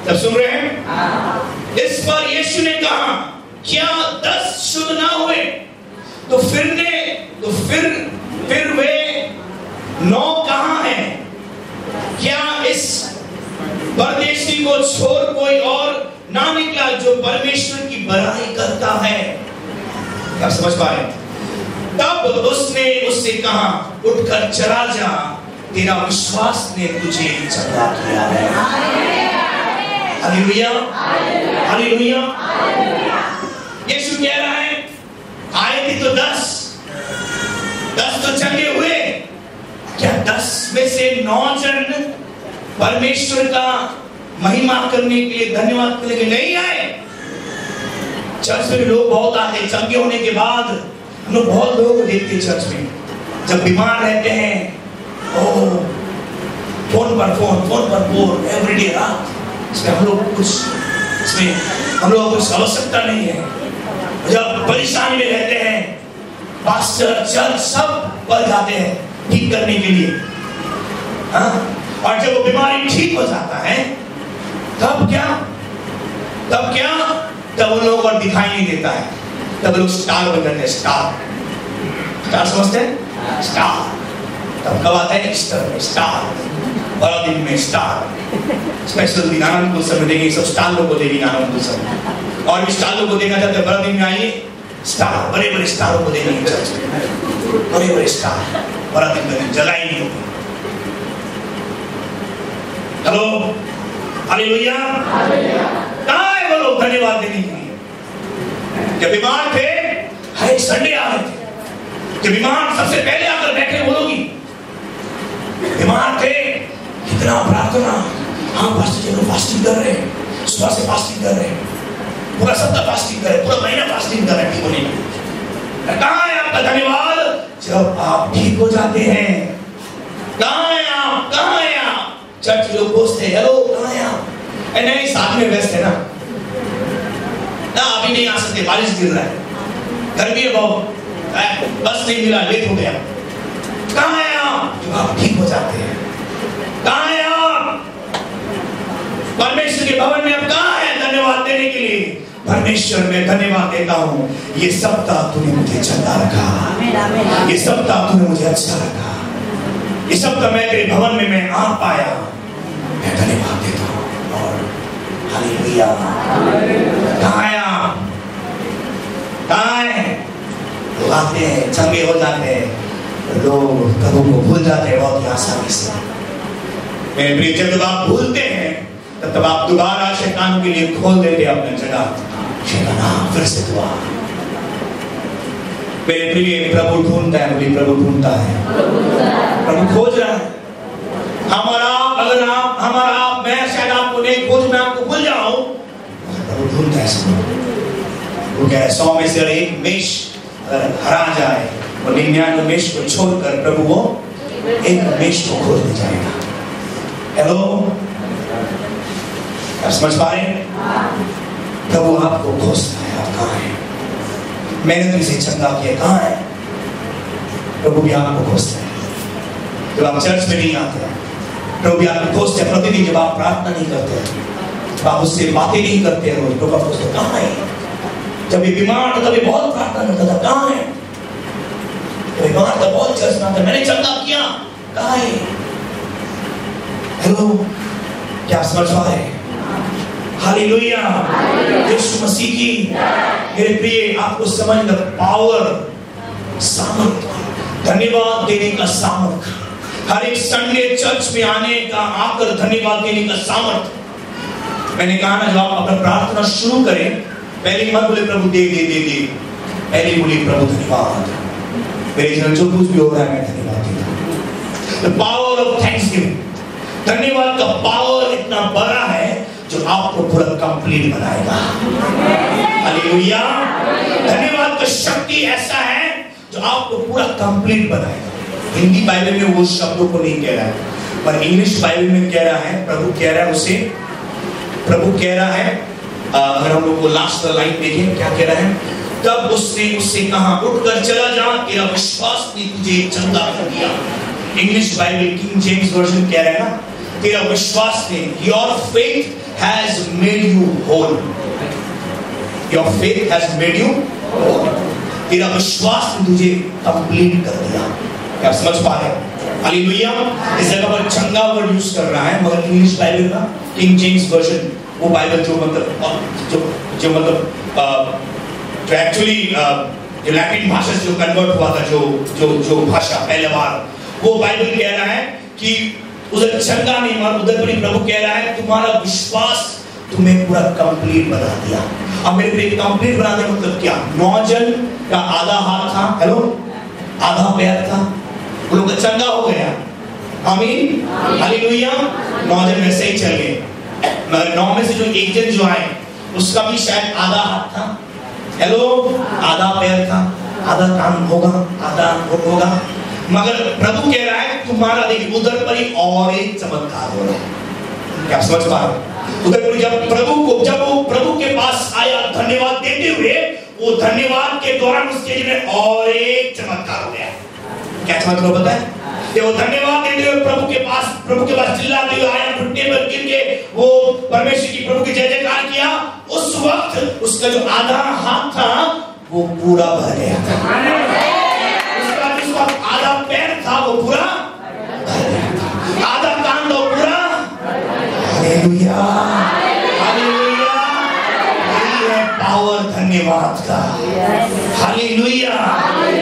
तब सुन रहे हैं? इस पर यीशु ने कहा क्या 10 शुद्ध ना हुए? तो फिर वे 9 कहां हैं? क्या इस परदेशी को छोड़ कोई और ना निकला जो परमेश्वर की बड़ाई करता है? आप समझ पा रहे? तब उसने उससे कहा उठकर चला जा, तेरा विश्वास ने तुझे चंगा किया है। Hallelujah, hallelujah. यीशु कह रहा है आए थे तो 10 तो चंगे हुए, क्या 10 में से 9 जन परमेश्वर का महिमा करने के लिए, धन्यवाद करने के लिए नहीं आए? चर्च में लोग बहुत आते, चंगे होने के बाद हम लोग बहुत लोगों को देखते चर्च में, जब बीमार रहते हैं, फोन पर फोन एवरीडे रात। इसमें हम लोग कुछ आवश्यकता नहीं है। जब परेशानी में रहते हैं, पास्टर चर्च सब बढ़ जाते हैं ठीक करने के लिए, हाँ? और जब वो बीमारी ठीक हो जाता है तब क्या तब उन लोगों को दिखाई नहीं देता है। तब लोग स्टार बन जाते हैं। स्टार समझते हैं? स्टार तब कब आता है? ईस्टर में स्टार, बड़ा दिन में स्टार, स्पेशल दिन आनंद उत्सव में देंगे। सब स्टार लोग को देंगे आनंद उत्सव। और भी स्टार लोग को देखना चाहते हैं, बड़ा दिन में आइए स्टार, बड़े बड़े स्टारों को देंगे चर्च में, बड़े बड़े स्टार। बड़ा दिन में जलाई नहीं होगी। Hello, hallelujah. कहाँ है वो लोग धन्यवाद देने के लिए? जब बीमार थे, हर संडे आ रहे थे। जब बीमार सबसे पहले आकर बैठे वो लोग ही बीमार थे। कितना प्रार्थना, हाँ पास्टर जी फास्टिंग कर रहे हैं, सुबह से फास्टिंग कर रहे हैं, पूरा सप्ताह फास्टिंग कर रहे हैं, पूरा महीना फास्टिंग कर रहे हैं ठीक होने के लिए। कहाँ है आपका धन्यवाद जब आप ठीक हो जाते हैं? कहाँ है आप? कहाँ है आप? चर्च लोग पूछते हैं, हेलो कहाँ है आप? नहीं, साथ में व्यस्त है ना, अभी नहीं आ सकते, बारिश गिर रहा है, गर्मी है बहुत, बस नहीं मिला, लेट हो गया। कहाँ है आप? जब आप ठीक हो जाते हैं। कहाँ है आप? परमेश्वर के भवन में आप कहाँ हैं धन्यवाद देने के लिए? परमेश्वर में धन्यवाद देता हूँ, ये सप्ताह तूने मुझे चंगा रखा, ये सप्ताह तूने मुझे अच्छा रखा, ये सप्ताह मैं तेरे भवन में मैं आ पाया, मैं धन्यवाद देता हूँ। और हालेलुया। कहाँ है आप? कहाँ है? लोग आते हैं, चंगे हो जाते हैं, लोग प्रभु को भूल जाते हैं बहुत आसानी से। मेरे प्रिय, जब आप भूलते हैं तब आप दोबारा शैतान के लिए खोल देते हैं अपना जगह। शैतान फिर से दुआ। मेरे प्रिय, प्रभु ढूंढता है, मुझे प्रभु ढूंढता है, प्रभु खोज रहा है। हमारा मैं शायद आपको नहीं खोज, मैं आपको भूल जाऊं, प्रभु ढूंढता है। वो कह रहा है 100 में से एक मेष अगर हरा जाए और 99 मेष को छोड़कर प्रभु वो एक मेष को खोज ले जाएगा। हेलो, आप समझ पा रहे हैं? प्रभु आपको खोजता है, आप कहाँ हैं? मैंने तुझे चंगा किया, कहाँ है? प्रभु भी आपको खोजता है। जब आप चर्च में नहीं आते हैं, प्रभु भी आपको खोजते हैं। प्रतिदिन जब आप प्रार्थना नहीं करते हैं, आप उससे बातें नहीं करते हैं, प्रभु आपको खोजते, कहाँ है? जब ये बीमार था तभी बहुत प्रार्थना करता था, कहाँ है? जब बीमार था बहुत चर्च में आता, मैंने चंगा किया, कहाँ है? हेलो, क्या समझ पा रहे हैं? हालेलुया। यीशु मसीह की मेरे प्रिय, आपको समझ द पावर, सामर्थ, धन्यवाद देने का सामर्थ, हर एक संडे चर्च में आने का, आकर धन्यवाद देने का सामर्थ। मैंने कहा ना, जब आप अपना प्रार्थना शुरू करें, पहले मत बोले प्रभु दे दे दे दे, पहले बोले प्रभु धन्यवाद, मेरे जीवन जो कुछ भी हो रहा है मैं धन्यवाद देता हूं। द पावर ऑफ थैंक्सगिविंग, धन्यवाद का पावर इतना बड़ा है जो आपको पूरा कंप्लीट बनाएगा। हालेलुया। धन्यवाद का शक्ति ऐसा है जो आपको पूरा कंप्लीट बनाएगा। हिंदी बाइबल में वो शब्दों को नहीं कह रहा है, पर इंग्लिश बाइबल में कह रहा है, प्रभु कह रहा है उसे, प्रभु कह रहा है, अगर हम लोग को लास्ट लाइन देखें क्या कह रहा है, तब उसने उससे कहा उठकर चला जा, तेरा विश्वास ने तुझे चंगा कर दिया। English Bible king James version कह रहा है ना, तेरा विश्वास ने, your faith has made you whole, your faith has made you whole, तेरा विश्वास ने तुझे कंप्लीट कर दिया। क्या समझ पा रहे हैं? हालेलुया। इस जगह पर चंगा वर्ड यूज कर रहा है, मगर इंग्लिश बाइबल का किंग जेम्स वर्जन, वो बाइबल जो एक्चुअली जो लैटिन भाषा से जो कन्वर्ट हुआ था, जो भाषा पहले बार, वो बाइबल कह रहा है कि उधर चंगा नहीं, मगर उधर बड़ी प्रभु कह रहा है तुम्हारा विश्वास तुम्हें पूरा कंप्लीट बना दिया। अब मेरे लिए कंप्लीट बना दिया मतलब क्या? नौजन का आधा हाथ था, हेलो, आधा पैर था, वो लोग चंगा हो गया। आमीन, हालेलुया। नौजन में से ही चल गए, मगर 9 में से जो एक जन जो आए उसका भी शायद आधा हाथ था, हेलो, आधा पैर था, आधा कान होगा, आधा होगा, मगर प्रभु कह रहा है तुम्हारा देखिए उधर पर ही और एक चमत्कार हो रहा है। क्या समझ पा रहे? उधर पर जब वो प्रभु के पास आया धन्यवाद देते हुए, वो धन्यवाद के दौरान उसके लिए और एक चमत्कार हो गया। क्या चमत्कार पता है? वो धन्यवाद देते हुए प्रभु के पास चिल्लाते हुए आया, घुटने पर गिर के वो परमेश्वर की प्रभु की जय जयकार किया। उस वक्त उसका जो आधा हाथ था वो पूरा भर गया था, उसका जो आधा पैर था वो पूरा भर गया था, आधा कान तो पूरा। हालेलुया, हालेलुया, यही है पावर धन्यवाद का। हालेलुया,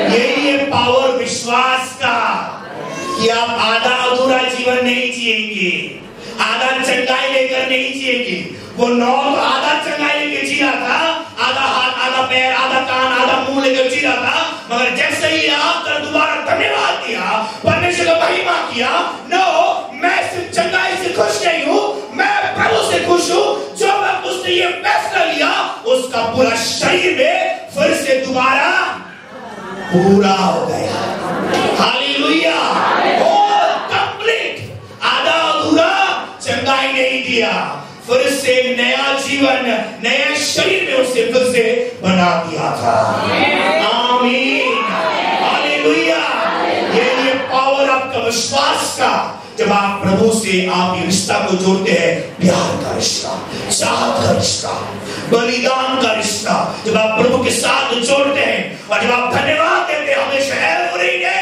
यही है पावर विश्वास का कि आप आधा अधूरा जीवन नहीं जिएंगे, आधा चंगाई लेकर नहीं जिएंगे। वो नौक आधा चंगाई लेकर जी रहा था, आधा हाथ, आधा पैर, आधा कान, आधा मुंह लेकर जी रहा था, मगर जैसे ही आपने दोबारा धन्यवाद दिया, परमेश्वर का महिमा किया, नो, मैं सिर्फ चंगाई से खुश नहीं हूं, मैं प्रभु से खुश हूं। जो वक्त उसने ये फैसला लिया, उसका पूरा शरीर में फिर से दोबारा पूरा हो गया। हालेलुया, कंप्लीट, आधा अधूरा चंगाई नहीं दिया, फिर से नया जीवन, नया शरीर में उसे फिर से बना दिया था। आमीन, हालेलुया। ये पावर आपका विश्वास का, जब आप प्रभु से आप ये रिश्ता को जोड़ते हैं, प्यार का रिश्ता, चाहत का रिश्ता, बलिदान का रिश्ता, जब आप प्रभु के साथ जोड़ते हैं और जब आप धन्यवाद देते हैं, हमेशा एवरी डे,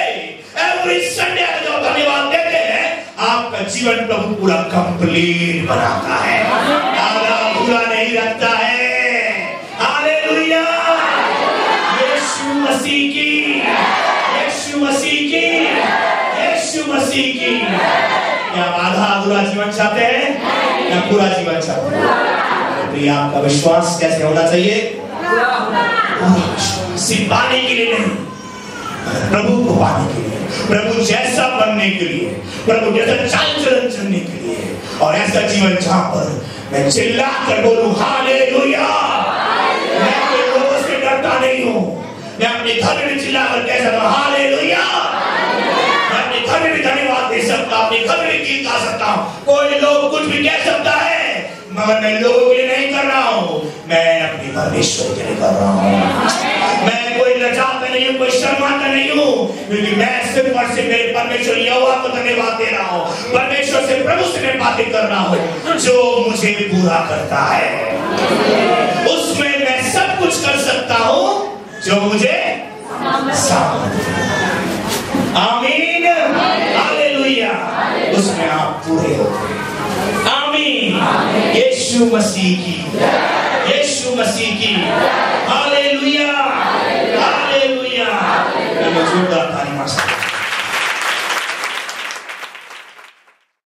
एवरी संडे जब धन्यवाद देते हैं, आपका जीवन प्रभु पूरा कंप्लीट बनाता है, आधा अधूरा नहीं रखता है। हालेलुया, यीशु मसीह की, यीशु मसीह की, यीशु मसीह की। क्या आप आधा अधूरा जीवन चाहते हैं या पूरा जीवन चाहते हैं? प्रिय, आपका विश्वास कैसे होना चाहिए? सिर्फ पाने के लिए नहीं, प्रभु को पाने के लिए, प्रभु जैसा बनने के लिए, प्रभु जैसा चाल चलन चलने के लिए, और ऐसा जीवन जहां पर मैं चिल्ला कर बोलूं हालेलुया। मैं कोई लोगों से डरता नहीं हूं, मैं अपने घर में चिल्ला कर कह सकता हूं हालेलुया। मैं अपने घर में भी धन्यवाद दे सकता, अपने घर में गीत गा सकता हूं, कोई लोग कुछ भी कह सकता है, मगर मैं लोगों के लिए नहीं कर रहा हूं, मैं अपने परमेश्वर के लिए कर रहा हूं। मैं कोई लजाता नहीं हूं, कोई शर्माता नहीं हूं, क्योंकि मैं सिर्फ और सिर्फ मेरे परमेश्वर यहोवा को धन्यवाद दे रहा हूं। परमेश्वर से, प्रभु से मैं बातें कर रहा हूं, जो मुझे पूरा करता है, उसमें मैं सब कुछ कर सकता हूं जो मुझे सामर्थ्य। आमीन, हालेलुया, उसमें आप पूरे हो। आमीन, यीशु मसीह की, यीशु मसीह की, हालेलुया, हालेलुया। जोरदार ताली मार सकते हैं।